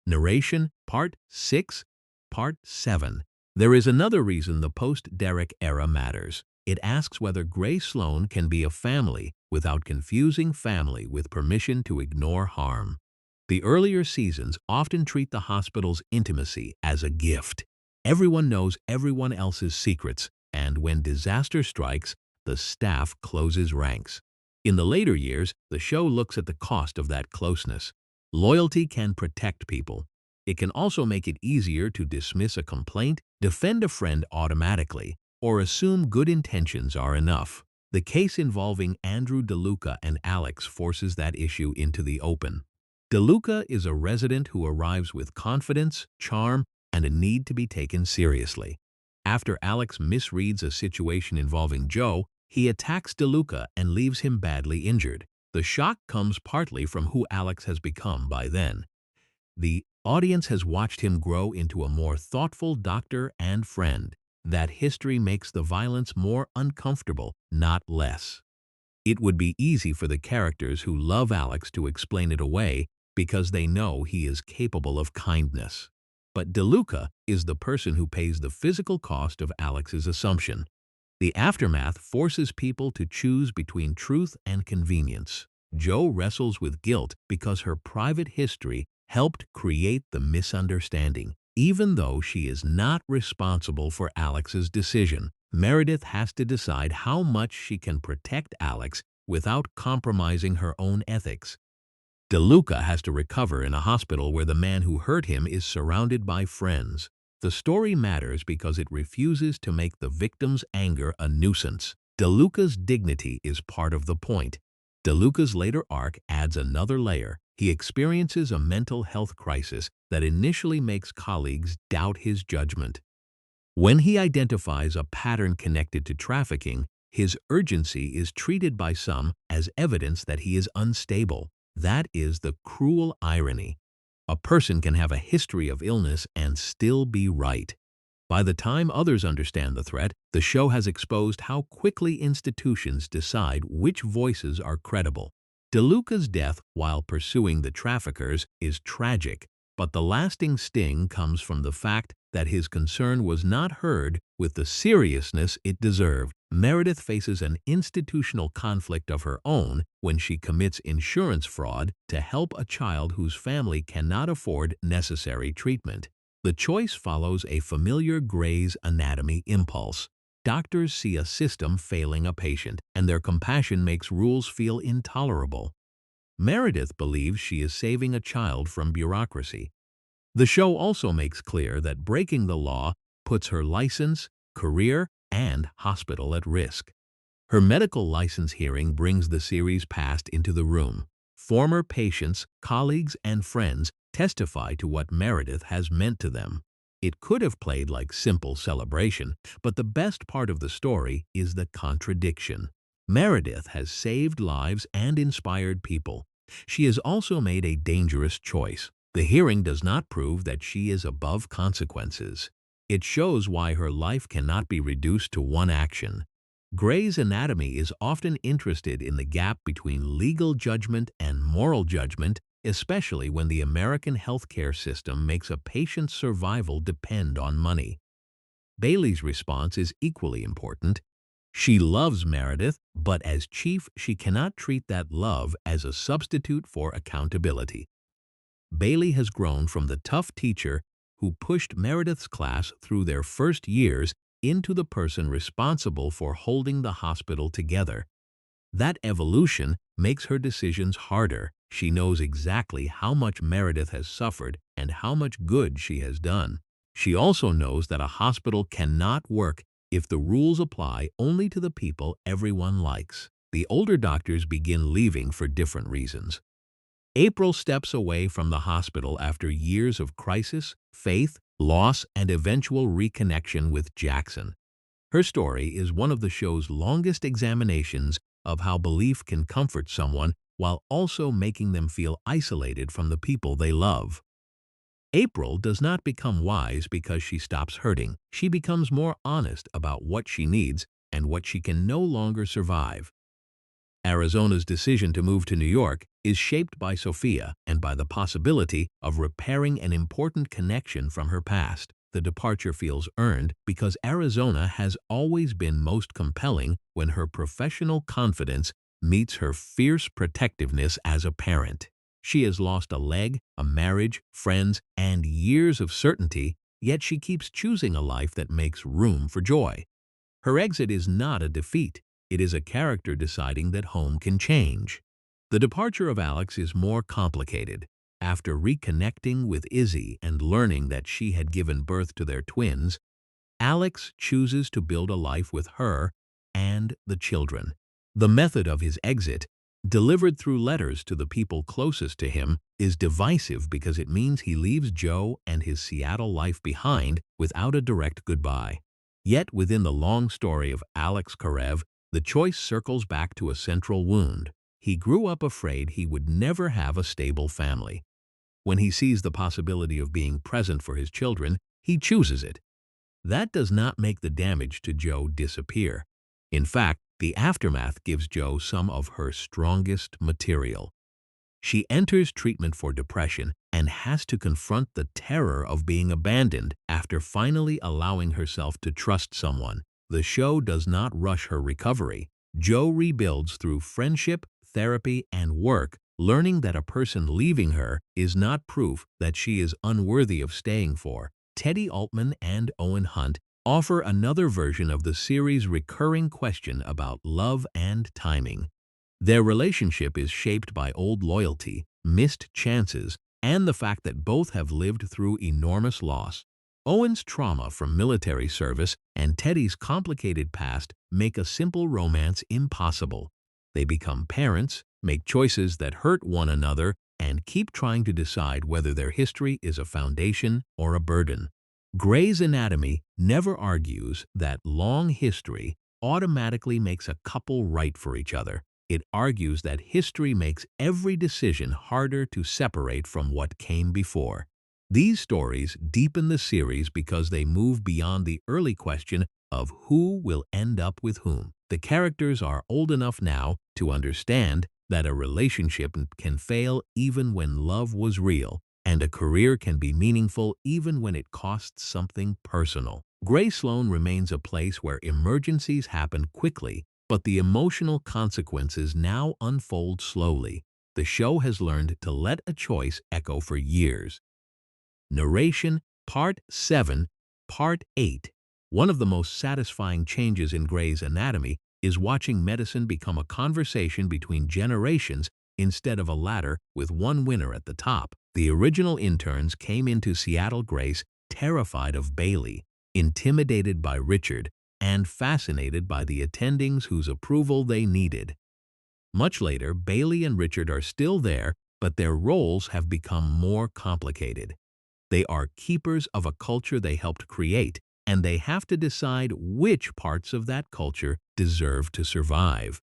Narration, Part 6, Part 7. There is another reason the post-Derek era matters. It asks whether Grey Sloan can be a family without confusing family with permission to ignore harm. The earlier seasons often treat the hospital's intimacy as a gift. Everyone knows everyone else's secrets, and when disaster strikes, the staff closes ranks. In the later years, the show looks at the cost of that closeness. Loyalty can protect people. It can also make it easier to dismiss a complaint, defend a friend automatically, or assume good intentions are enough. The case involving Andrew DeLuca and Alex forces that issue into the open. DeLuca is a resident who arrives with confidence, charm, and a need to be taken seriously. After Alex misreads a situation involving Joe, he attacks DeLuca and leaves him badly injured. The shock comes partly from who Alex has become by then. The audience has watched him grow into a more thoughtful doctor and friend. That history makes the violence more uncomfortable, not less. It would be easy for the characters who love Alex to explain it away because they know he is capable of kindness. But DeLuca is the person who pays the physical cost of Alex's assumption. The aftermath forces people to choose between truth and convenience. Joe wrestles with guilt because her private history helped create the misunderstanding. Even though she is not responsible for Alex's decision, Meredith has to decide how much she can protect Alex without compromising her own ethics. DeLuca has to recover in a hospital where the man who hurt him is surrounded by friends. The story matters because it refuses to make the victim's anger a nuisance. DeLuca's dignity is part of the point. DeLuca's later arc adds another layer. He experiences a mental health crisis that initially makes colleagues doubt his judgment. When he identifies a pattern connected to trafficking, his urgency is treated by some as evidence that he is unstable. That is the cruel irony. A person can have a history of illness and still be right. By the time others understand the threat, the show has exposed how quickly institutions decide which voices are credible. DeLuca's death while pursuing the traffickers is tragic, but the lasting sting comes from the fact that his concern was not heard with the seriousness it deserved. Meredith faces an institutional conflict of her own when she commits insurance fraud to help a child whose family cannot afford necessary treatment. The choice follows a familiar Grey's Anatomy impulse. Doctors see a system failing a patient, and their compassion makes rules feel intolerable. Meredith believes she is saving a child from bureaucracy. The show also makes clear that breaking the law puts her license, career, and hospital at risk. Her medical license hearing brings the series past into the room. Former patients, colleagues, and friends testify to what Meredith has meant to them. It could have played like simple celebration, but the best part of the story is the contradiction. Meredith has saved lives and inspired people. She has also made a dangerous choice. The hearing does not prove that she is above consequences. It shows why her life cannot be reduced to one action. Grey's Anatomy is often interested in the gap between legal judgment and moral judgment, especially when the American healthcare system makes a patient's survival depend on money. Bailey's response is equally important. She loves Meredith, but as chief, she cannot treat that love as a substitute for accountability. Bailey has grown from the tough teacher who pushed Meredith's class through their first years into the person responsible for holding the hospital together. That evolution makes her decisions harder. She knows exactly how much Meredith has suffered and how much good she has done. She also knows that a hospital cannot work if the rules apply only to the people everyone likes. The older doctors begin leaving for different reasons. April steps away from the hospital after years of crisis, faith, loss, and eventual reconnection with Jackson. Her story is one of the show's longest examinations of how belief can comfort someone while also making them feel isolated from the people they love. April does not become wise because she stops hurting. She becomes more honest about what she needs and what she can no longer survive. Arizona's decision to move to New York is shaped by Sophia and by the possibility of repairing an important connection from her past. The departure feels earned because Arizona has always been most compelling when her professional confidence meets her fierce protectiveness as a parent. She has lost a leg, a marriage, friends, and years of certainty, yet she keeps choosing a life that makes room for joy. Her exit is not a defeat. It is a character deciding that home can change. The departure of Alex is more complicated. After reconnecting with Izzy and learning that she had given birth to their twins, Alex chooses to build a life with her and the children. The method of his exit, delivered through letters to the people closest to him, is divisive because it means he leaves Joe and his Seattle life behind without a direct goodbye. Yet within the long story of Alex Karev, the choice circles back to a central wound. He grew up afraid he would never have a stable family. When he sees the possibility of being present for his children, he chooses it. That does not make the damage to Joe disappear. In fact, the aftermath gives Joe some of her strongest material. She enters treatment for depression and has to confront the terror of being abandoned after finally allowing herself to trust someone. The show does not rush her recovery. Joe rebuilds through friendship, therapy, and work, learning that a person leaving her is not proof that she is unworthy of staying for. Teddy Altman and Owen Hunt offer another version of the series' recurring question about love and timing. Their relationship is shaped by old loyalty, missed chances, and the fact that both have lived through enormous loss. Owen's trauma from military service and Teddy's complicated past make a simple romance impossible. They become parents, make choices that hurt one another, and keep trying to decide whether their history is a foundation or a burden. Grey's Anatomy never argues that long history automatically makes a couple right for each other. It argues that history makes every decision harder to separate from what came before. These stories deepen the series because they move beyond the early question of who will end up with whom. The characters are old enough now to understand that a relationship can fail even when love was real, and a career can be meaningful even when it costs something personal. Grey Sloan remains a place where emergencies happen quickly, but the emotional consequences now unfold slowly. The show has learned to let a choice echo for years. Narration, Part 7, Part 8. One of the most satisfying changes in Grey's Anatomy is watching medicine become a conversation between generations instead of a ladder with one winner at the top. The original interns came into Seattle Grace terrified of Bailey, intimidated by Richard, and fascinated by the attendings whose approval they needed. Much later, Bailey and Richard are still there, but their roles have become more complicated. They are keepers of a culture they helped create, and they have to decide which parts of that culture deserve to survive.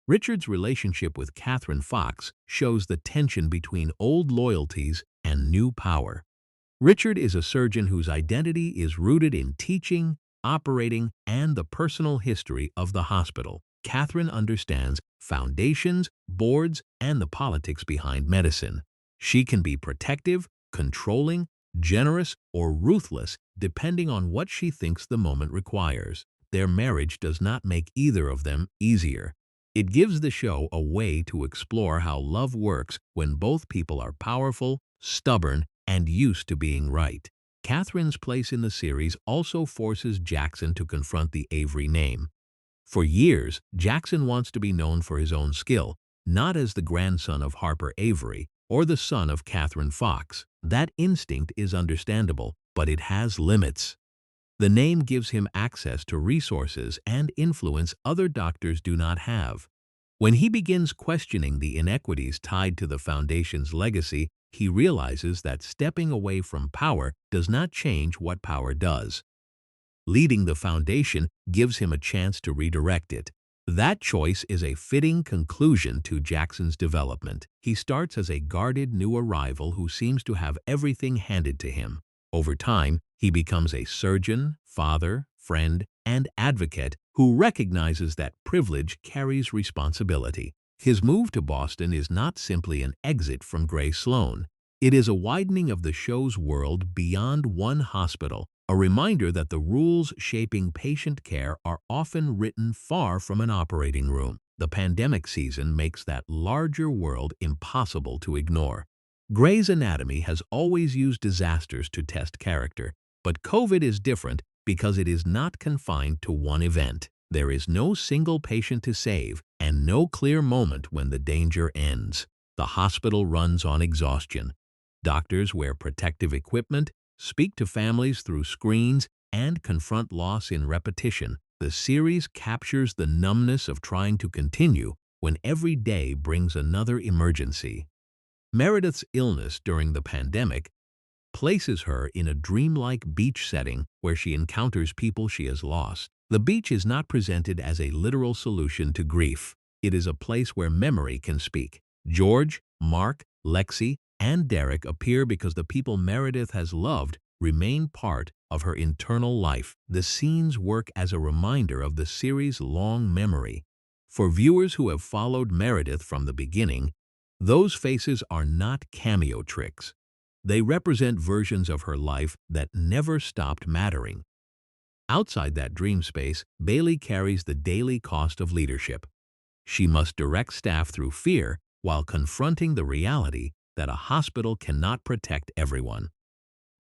Richard's relationship with Catherine Fox shows the tension between old loyalties and new power. Richard is a surgeon whose identity is rooted in teaching, operating, and the personal history of the hospital. Catherine understands foundations, boards, and the politics behind medicine. She can be protective, controlling, generous, or ruthless, depending on what she thinks the moment requires. Their marriage does not make either of them easier. It gives the show a way to explore how love works when both people are powerful, stubborn, and used to being right. Catherine's place in the series also forces Jackson to confront the Avery name. For years, Jackson wants to be known for his own skill, not as the grandson of Harper Avery or the son of Catherine Fox. That instinct is understandable, but it has limits. The name gives him access to resources and influence other doctors do not have. When he begins questioning the inequities tied to the Foundation's legacy, he realizes that stepping away from power does not change what power does. Leading the Foundation gives him a chance to redirect it. That choice is a fitting conclusion to Jackson's development. He starts as a guarded new arrival who seems to have everything handed to him. Over time, he becomes a surgeon, father, friend, and advocate who recognizes that privilege carries responsibility. His move to Boston is not simply an exit from Grey Sloan. It is a widening of the show's world beyond one hospital, a reminder that the rules shaping patient care are often written far from an operating room. The pandemic season makes that larger world impossible to ignore. Grey's Anatomy has always used disasters to test character, but COVID is different because it is not confined to one event. There is no single patient to save and no clear moment when the danger ends. The hospital runs on exhaustion. Doctors wear protective equipment, speak to families through screens, and confront loss in repetition. The series captures the numbness of trying to continue when every day brings another emergency. Meredith's illness during the pandemic places her in a dreamlike beach setting where she encounters people she has lost. The beach is not presented as a literal solution to grief. It is a place where memory can speak. George, Mark, Lexi, and Derek appear because the people Meredith has loved remain part of her internal life. The scenes work as a reminder of the series' long memory. For viewers who have followed Meredith from the beginning, those faces are not cameo tricks. They represent versions of her life that never stopped mattering. Outside that dream space, Bailey carries the daily cost of leadership. She must direct staff through fear while confronting the reality that a hospital cannot protect everyone.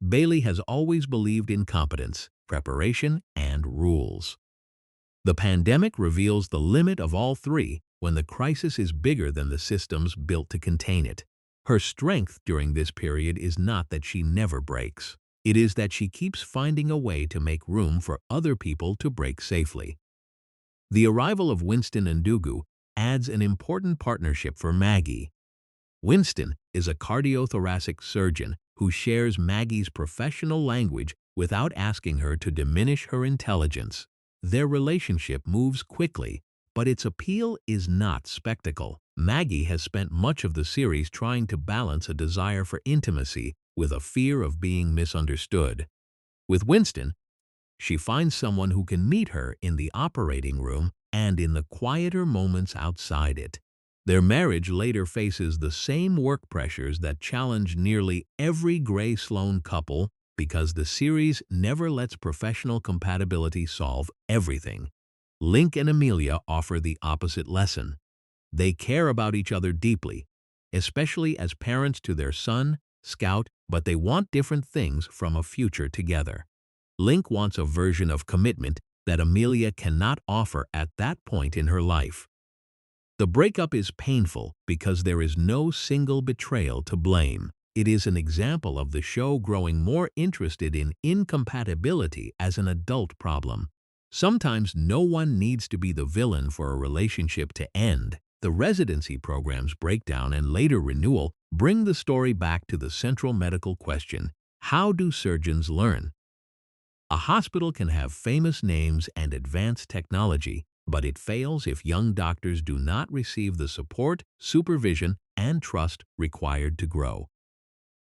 Bailey has always believed in competence, preparation, and rules. The pandemic reveals the limit of all three when the crisis is bigger than the systems built to contain it. Her strength during this period is not that she never breaks. It is that she keeps finding a way to make room for other people to break safely. The arrival of Winston and Dugu adds an important partnership for Maggie. Winston is a cardiothoracic surgeon who shares Maggie's professional language without asking her to diminish her intelligence. Their relationship moves quickly, but its appeal is not spectacle. Maggie has spent much of the series trying to balance a desire for intimacy with a fear of being misunderstood. With Winston, she finds someone who can meet her in the operating room and in the quieter moments outside it. Their marriage later faces the same work pressures that challenge nearly every Grey Sloan couple because the series never lets professional compatibility solve everything. Link and Amelia offer the opposite lesson. They care about each other deeply, especially as parents to their son, Scout, but they want different things from a future together. Link wants a version of commitment that Amelia cannot offer at that point in her life. The breakup is painful because there is no single betrayal to blame. It is an example of the show growing more interested in incompatibility as an adult problem. Sometimes no one needs to be the villain for a relationship to end. The residency program's breakdown and later renewal bring the story back to the central medical question: how do surgeons learn? A hospital can have famous names and advanced technology, but it fails if young doctors do not receive the support, supervision, and trust required to grow.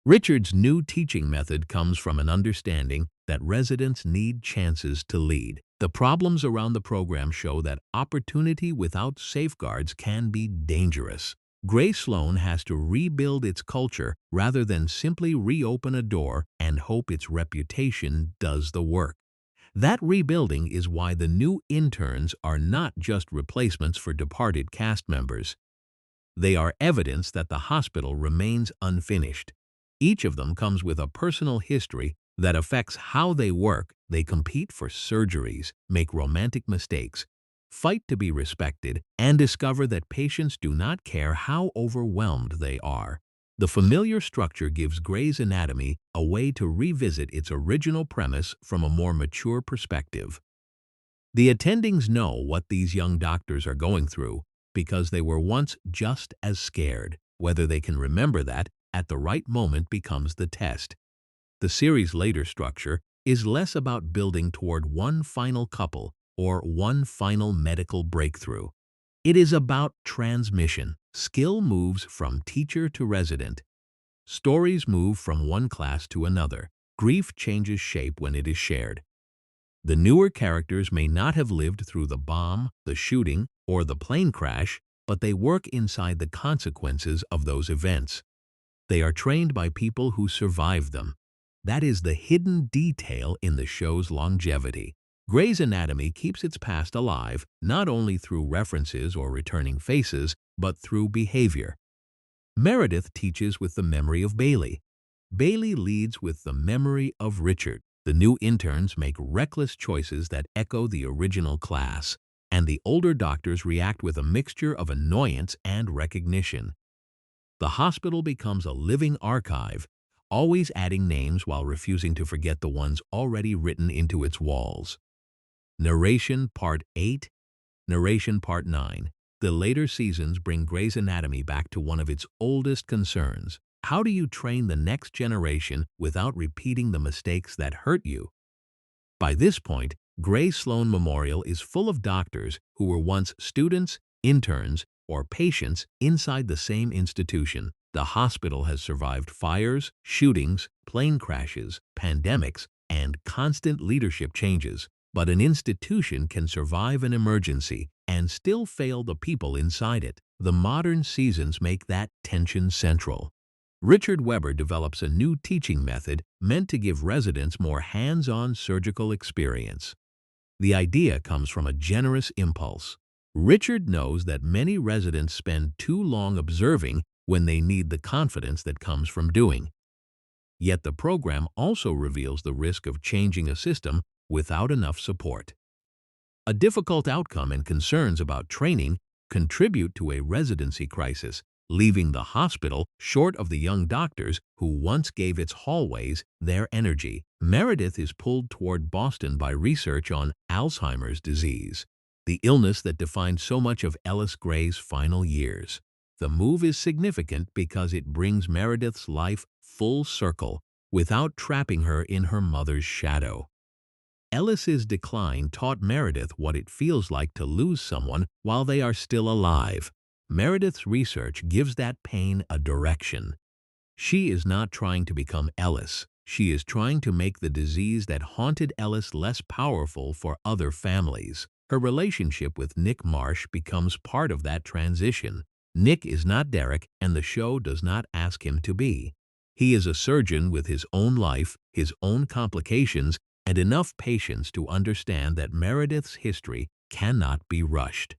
Richard's new teaching method comes from an understanding that residents need chances to lead. The problems around the program show that opportunity without safeguards can be dangerous. Grey Sloan has to rebuild its culture rather than simply reopen a door and hope its reputation does the work. That rebuilding is why the new interns are not just replacements for departed cast members. They are evidence that the hospital remains unfinished. Each of them comes with a personal history that affects how they work. They compete for surgeries, make romantic mistakes, fight to be respected, and discover that patients do not care how overwhelmed they are. The familiar structure gives Grey's Anatomy a way to revisit its original premise from a more mature perspective. The attendings know what these young doctors are going through because they were once just as scared. Whether they can remember that at the right moment becomes the test. The series' later structure is less about building toward one final couple or one final medical breakthrough. It is about transmission. Skill moves from teacher to resident. Stories move from one class to another. Grief changes shape when it is shared. The newer characters may not have lived through the bomb, the shooting, or the plane crash, but they work inside the consequences of those events. They are trained by people who survived them. That is the hidden detail in the show's longevity. Grey's Anatomy keeps its past alive, not only through references or returning faces, but through behavior. Meredith teaches with the memory of Bailey. Bailey leads with the memory of Richard. The new interns make reckless choices that echo the original class, and the older doctors react with a mixture of annoyance and recognition. The hospital becomes a living archive, always adding names while refusing to forget the ones already written into its walls. Narration Part 8, Narration Part 9. The later seasons bring Grey's Anatomy back to one of its oldest concerns. How do you train the next generation without repeating the mistakes that hurt you? By this point, Grey Sloan Memorial is full of doctors who were once students, interns, or patients inside the same institution. The hospital has survived fires, shootings, plane crashes, pandemics, and constant leadership changes. But an institution can survive an emergency and still fail the people inside it. The modern seasons make that tension central. Richard Weber develops a new teaching method meant to give residents more hands-on surgical experience. The idea comes from a generous impulse. Richard knows that many residents spend too long observing when they need the confidence that comes from doing. Yet the program also reveals the risk of changing a system without enough support. A difficult outcome and concerns about training contribute to a residency crisis, leaving the hospital short of the young doctors who once gave its hallways their energy. Meredith is pulled toward Boston by research on Alzheimer's disease, the illness that defined so much of Ellis Grey's final years. The move is significant because it brings Meredith's life full circle without trapping her in her mother's shadow. Ellis's decline taught Meredith what it feels like to lose someone while they are still alive. Meredith's research gives that pain a direction. She is not trying to become Ellis. She is trying to make the disease that haunted Ellis less powerful for other families. Her relationship with Nick Marsh becomes part of that transition. Nick is not Derek, and the show does not ask him to be. He is a surgeon with his own life, his own complications, and enough patience to understand that Meredith's history cannot be rushed.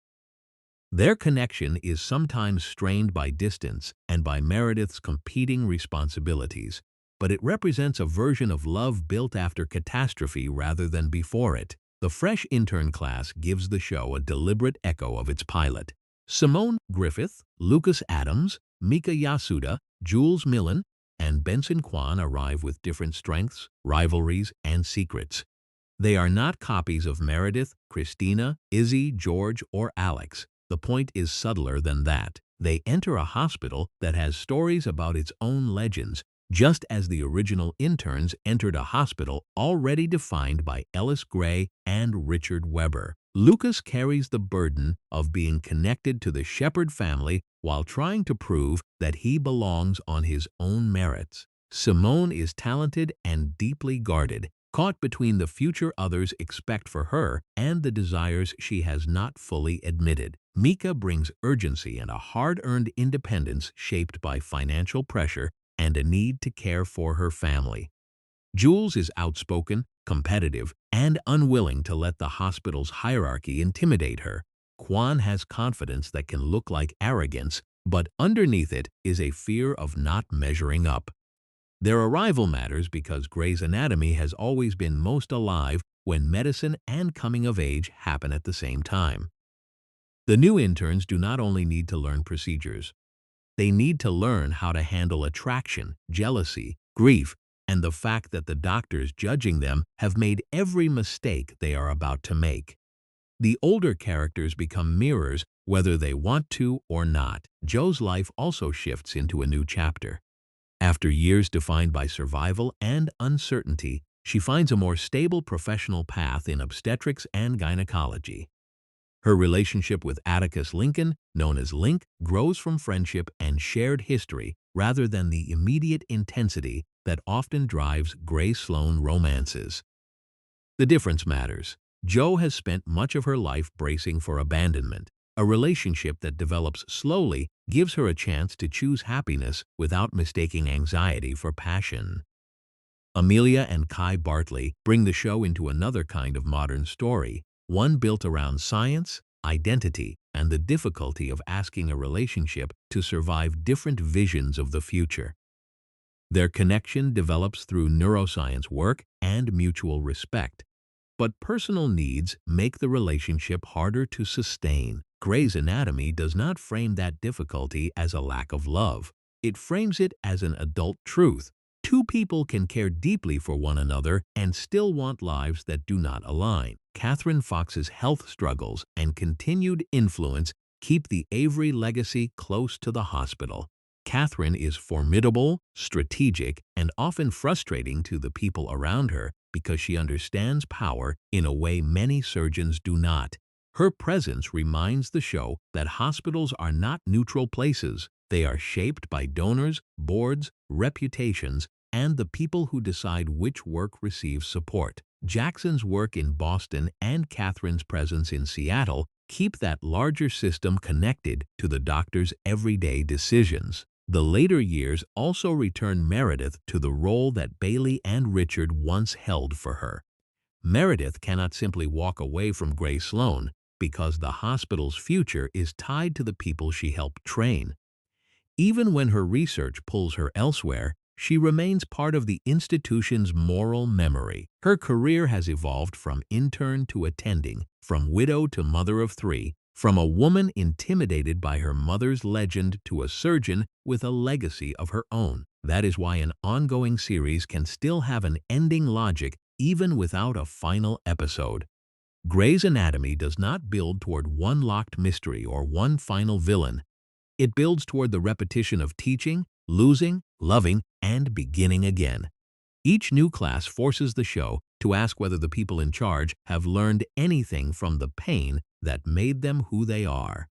Their connection is sometimes strained by distance and by Meredith's competing responsibilities, but it represents a version of love built after catastrophe rather than before it. The fresh intern class gives the show a deliberate echo of its pilot. Simone Griffith, Lucas Adams, Mika Yasuda, Jules Millen, and Benson Kwan arrive with different strengths, rivalries, and secrets. They are not copies of Meredith, Cristina, Izzy, George, or Alex. The point is subtler than that. They enter a hospital that has stories about its own legends, just as the original interns entered a hospital already defined by Ellis Grey and Richard Webber. Lucas carries the burden of being connected to the Shepherd family while trying to prove that he belongs on his own merits. Simone is talented and deeply guarded, caught between the future others expect for her and the desires she has not fully admitted. Mika brings urgency and a hard-earned independence shaped by financial pressure and a need to care for her family. Jules is outspoken, competitive, and unwilling to let the hospital's hierarchy intimidate her. Kwan has confidence that can look like arrogance, but underneath it is a fear of not measuring up. Their arrival matters because Grey's Anatomy has always been most alive when medicine and coming of age happen at the same time. The new interns do not only need to learn procedures. They need to learn how to handle attraction, jealousy, grief, and the fact that the doctors judging them have made every mistake they are about to make. The older characters become mirrors whether they want to or not. Jo's life also shifts into a new chapter. After years defined by survival and uncertainty, she finds a more stable professional path in obstetrics and gynecology. Her relationship with Atticus Lincoln, known as Link, grows from friendship and shared history rather than the immediate intensity that often drives Grey Sloan romances. The difference matters. Jo has spent much of her life bracing for abandonment. A relationship that develops slowly gives her a chance to choose happiness without mistaking anxiety for passion. Amelia and Kai Bartley bring the show into another kind of modern story, one built around science, identity, and the difficulty of asking a relationship to survive different visions of the future. Their connection develops through neuroscience work and mutual respect, but personal needs make the relationship harder to sustain. Grey's Anatomy does not frame that difficulty as a lack of love. It frames it as an adult truth. Two people can care deeply for one another and still want lives that do not align. Catherine Fox's health struggles and continued influence keep the Avery legacy close to the hospital. Catherine is formidable, strategic, and often frustrating to the people around her because she understands power in a way many surgeons do not. Her presence reminds the show that hospitals are not neutral places. They are shaped by donors, boards, reputations, and the people who decide which work receives support. Jackson's work in Boston and Catherine's presence in Seattle keep that larger system connected to the doctor's everyday decisions. The later years also return Meredith to the role that Bailey and Richard once held for her. Meredith cannot simply walk away from Grey Sloan because the hospital's future is tied to the people she helped train. Even when her research pulls her elsewhere, she remains part of the institution's moral memory. Her career has evolved from intern to attending, from widow to mother of three, from a woman intimidated by her mother's legend to a surgeon with a legacy of her own. That is why an ongoing series can still have an ending logic even without a final episode. Grey's Anatomy does not build toward one locked mystery or one final villain. It builds toward the repetition of teaching, losing, loving, and beginning again. Each new class forces the show to ask whether the people in charge have learned anything from the pain that made them who they are.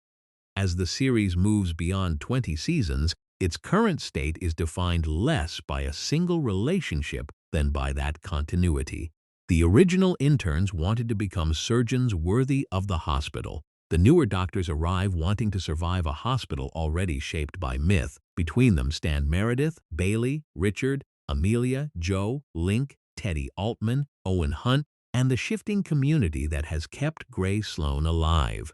As the series moves beyond 20 seasons, Its current state is defined less by a single relationship than by that continuity. The original interns wanted to become surgeons worthy of the hospital. The newer doctors arrive wanting to survive a hospital already shaped by myth. Between them stand Meredith, Bailey, Richard, Amelia, Joe, Link, Teddy Altman, Owen Hunt, and the shifting community that has kept Grey Sloan alive.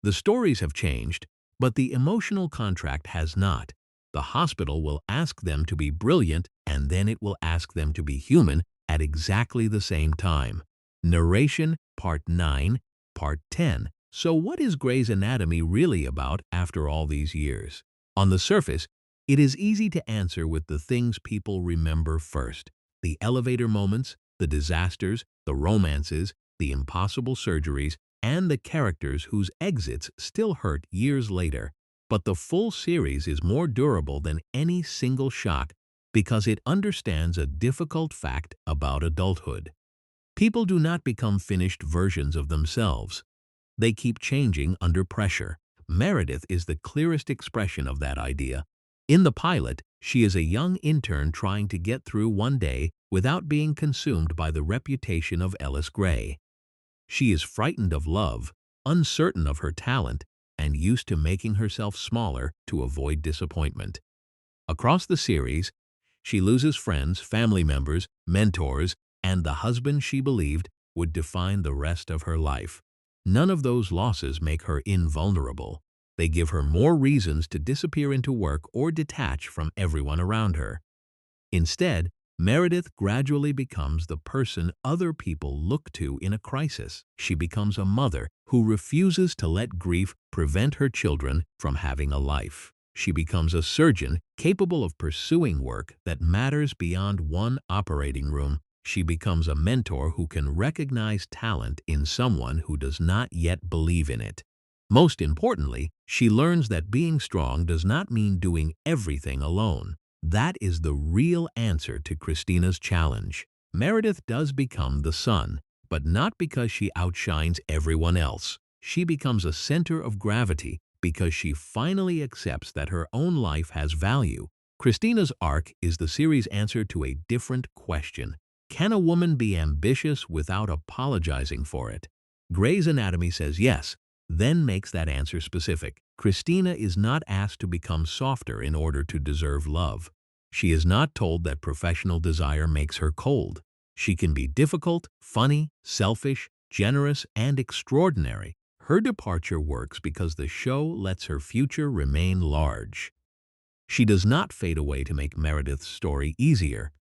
The stories have changed, but the emotional contract has not. The hospital will ask them to be brilliant, and then it will ask them to be human at exactly the same time. Narration, Part 9, Part 10. So what is Grey's Anatomy really about after all these years? On the surface, it is easy to answer with the things people remember first. The elevator moments, the disasters, the romances, the impossible surgeries, and the characters whose exits still hurt years later. But the full series is more durable than any single shock because it understands a difficult fact about adulthood. People do not become finished versions of themselves. They keep changing under pressure. Meredith is the clearest expression of that idea. In the pilot, she is a young intern trying to get through one day without being consumed by the reputation of Ellis Grey. She is frightened of love, uncertain of her talent, and used to making herself smaller to avoid disappointment. Across the series, she loses friends, family members, mentors, and the husband she believed would define the rest of her life. None of those losses make her invulnerable. They give her more reasons to disappear into work or detach from everyone around her. Instead, Meredith gradually becomes the person other people look to in a crisis. She becomes a mother who refuses to let grief prevent her children from having a life. She becomes a surgeon capable of pursuing work that matters beyond one operating room. She becomes a mentor who can recognize talent in someone who does not yet believe in it. Most importantly, she learns that being strong does not mean doing everything alone. That is the real answer to Cristina's challenge. Meredith does become the sun, but not because she outshines everyone else. She becomes a center of gravity because she finally accepts that her own life has value. Cristina's arc is the series' answer to a different question. Can a woman be ambitious without apologizing for it? Grey's Anatomy says yes, then makes that answer specific. Cristina is not asked to become softer in order to deserve love. She is not told that professional desire makes her cold. She can be difficult, funny, selfish, generous, and extraordinary. Her departure works because the show lets her future remain large. She does not fade away to make Meredith's story easier.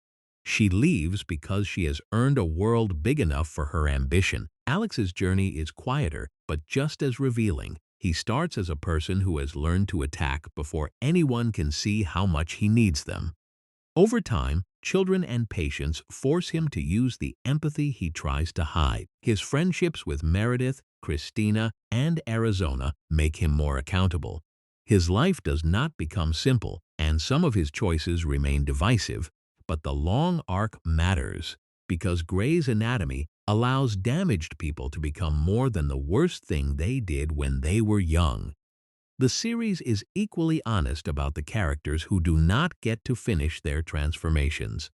She leaves because she has earned a world big enough for her ambition. Alex's journey is quieter, but just as revealing. He starts as a person who has learned to attack before anyone can see how much he needs them. Over time, children and patients force him to use the empathy he tries to hide. His friendships with Meredith, Cristina, and Arizona make him more accountable. His life does not become simple, and some of his choices remain divisive, but the long arc matters because Grey's Anatomy allows damaged people to become more than the worst thing they did when they were young. The series is equally honest about the characters who do not get to finish their transformations.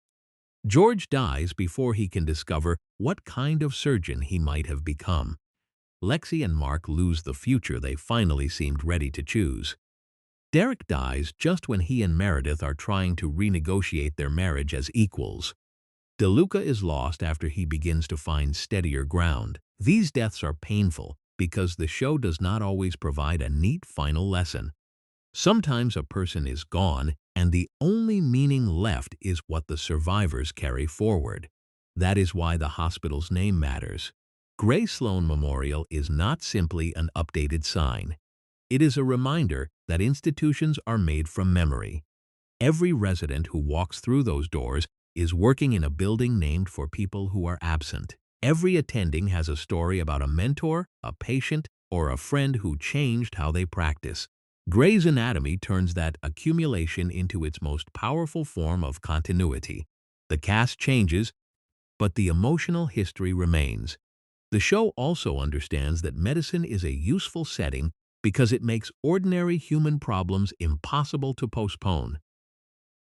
George dies before he can discover what kind of surgeon he might have become. Lexi and Mark lose the future they finally seemed ready to choose. Derek dies just when he and Meredith are trying to renegotiate their marriage as equals. DeLuca is lost after he begins to find steadier ground. These deaths are painful because the show does not always provide a neat final lesson. Sometimes a person is gone and the only meaning left is what the survivors carry forward. That is why the hospital's name matters. Grey Sloan Memorial is not simply an updated sign. It is a reminder that institutions are made from memory. Every resident who walks through those doors is working in a building named for people who are absent. Every attending has a story about a mentor, a patient, or a friend who changed how they practice. Grey's Anatomy turns that accumulation into its most powerful form of continuity. The cast changes, but the emotional history remains. The show also understands that medicine is a useful setting because it makes ordinary human problems impossible to postpone.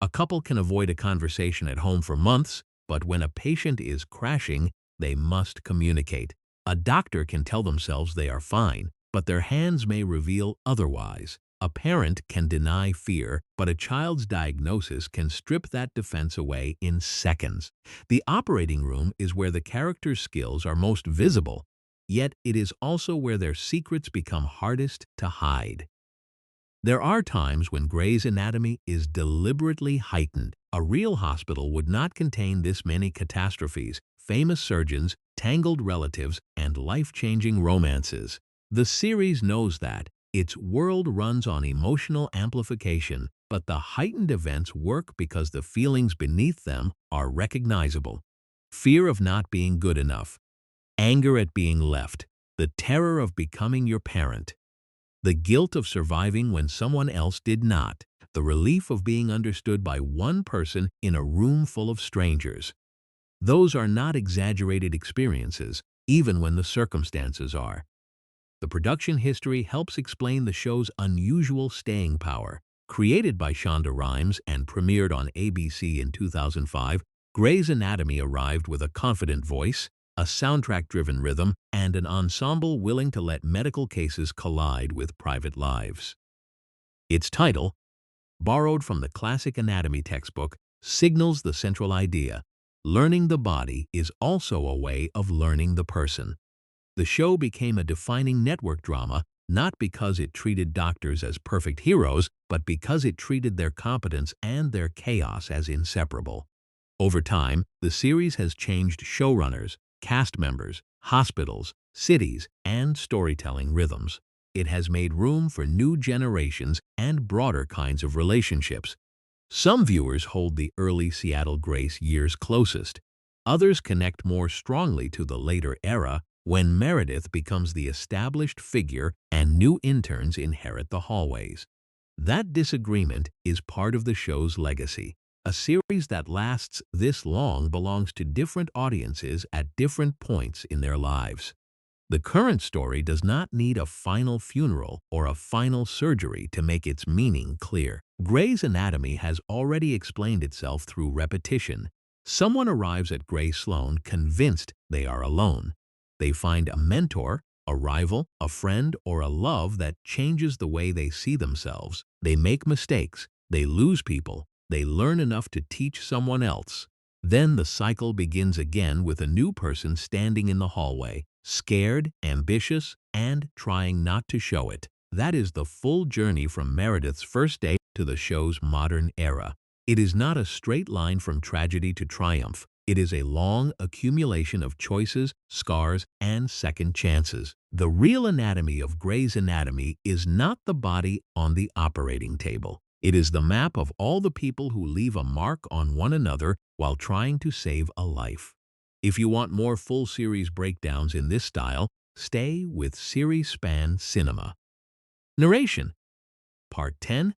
A couple can avoid a conversation at home for months, but when a patient is crashing, they must communicate. A doctor can tell themselves they are fine, but their hands may reveal otherwise. A parent can deny fear, but a child's diagnosis can strip that defense away in seconds. The operating room is where the character's skills are most visible, yet it is also where their secrets become hardest to hide. There are times when Grey's Anatomy is deliberately heightened. A real hospital would not contain this many catastrophes, famous surgeons, tangled relatives, and life-changing romances. The series knows that. Its world runs on emotional amplification, but the heightened events work because the feelings beneath them are recognizable. Fear of not being good enough, anger at being left, the terror of becoming your parent, the guilt of surviving when someone else did not, the relief of being understood by one person in a room full of strangers. Those are not exaggerated experiences, even when the circumstances are. The production history helps explain the show's unusual staying power. Created by Shonda Rhimes and premiered on ABC in 2005, Grey's Anatomy arrived with a confident voice, a soundtrack-driven rhythm, and an ensemble willing to let medical cases collide with private lives. Its title, borrowed from the classic anatomy textbook, signals the central idea: learning the body is also a way of learning the person. The show became a defining network drama, not because it treated doctors as perfect heroes, but because it treated their competence and their chaos as inseparable. Over time, the series has changed showrunners, cast members, hospitals, cities, and storytelling rhythms. It has made room for new generations and broader kinds of relationships. Some viewers hold the early Seattle Grace years closest. Others connect more strongly to the later era, when Meredith becomes the established figure and new interns inherit the hallways. That disagreement is part of the show's legacy. A series that lasts this long belongs to different audiences at different points in their lives. The current story does not need a final funeral or a final surgery to make its meaning clear. Grey's Anatomy has already explained itself through repetition. Someone arrives at Grey Sloan convinced they are alone. They find a mentor, a rival, a friend, or a love that changes the way they see themselves. They make mistakes, they lose people, they learn enough to teach someone else. Then the cycle begins again with a new person standing in the hallway, scared, ambitious, and trying not to show it. That is the full journey from Meredith's first day to the show's modern era. It is not a straight line from tragedy to triumph. It is a long accumulation of choices, scars, and second chances. The real anatomy of Grey's Anatomy is not the body on the operating table. It is the map of all the people who leave a mark on one another while trying to save a life. If you want more full series breakdowns in this style, stay with Series Span Cinema. Narration. Part 10,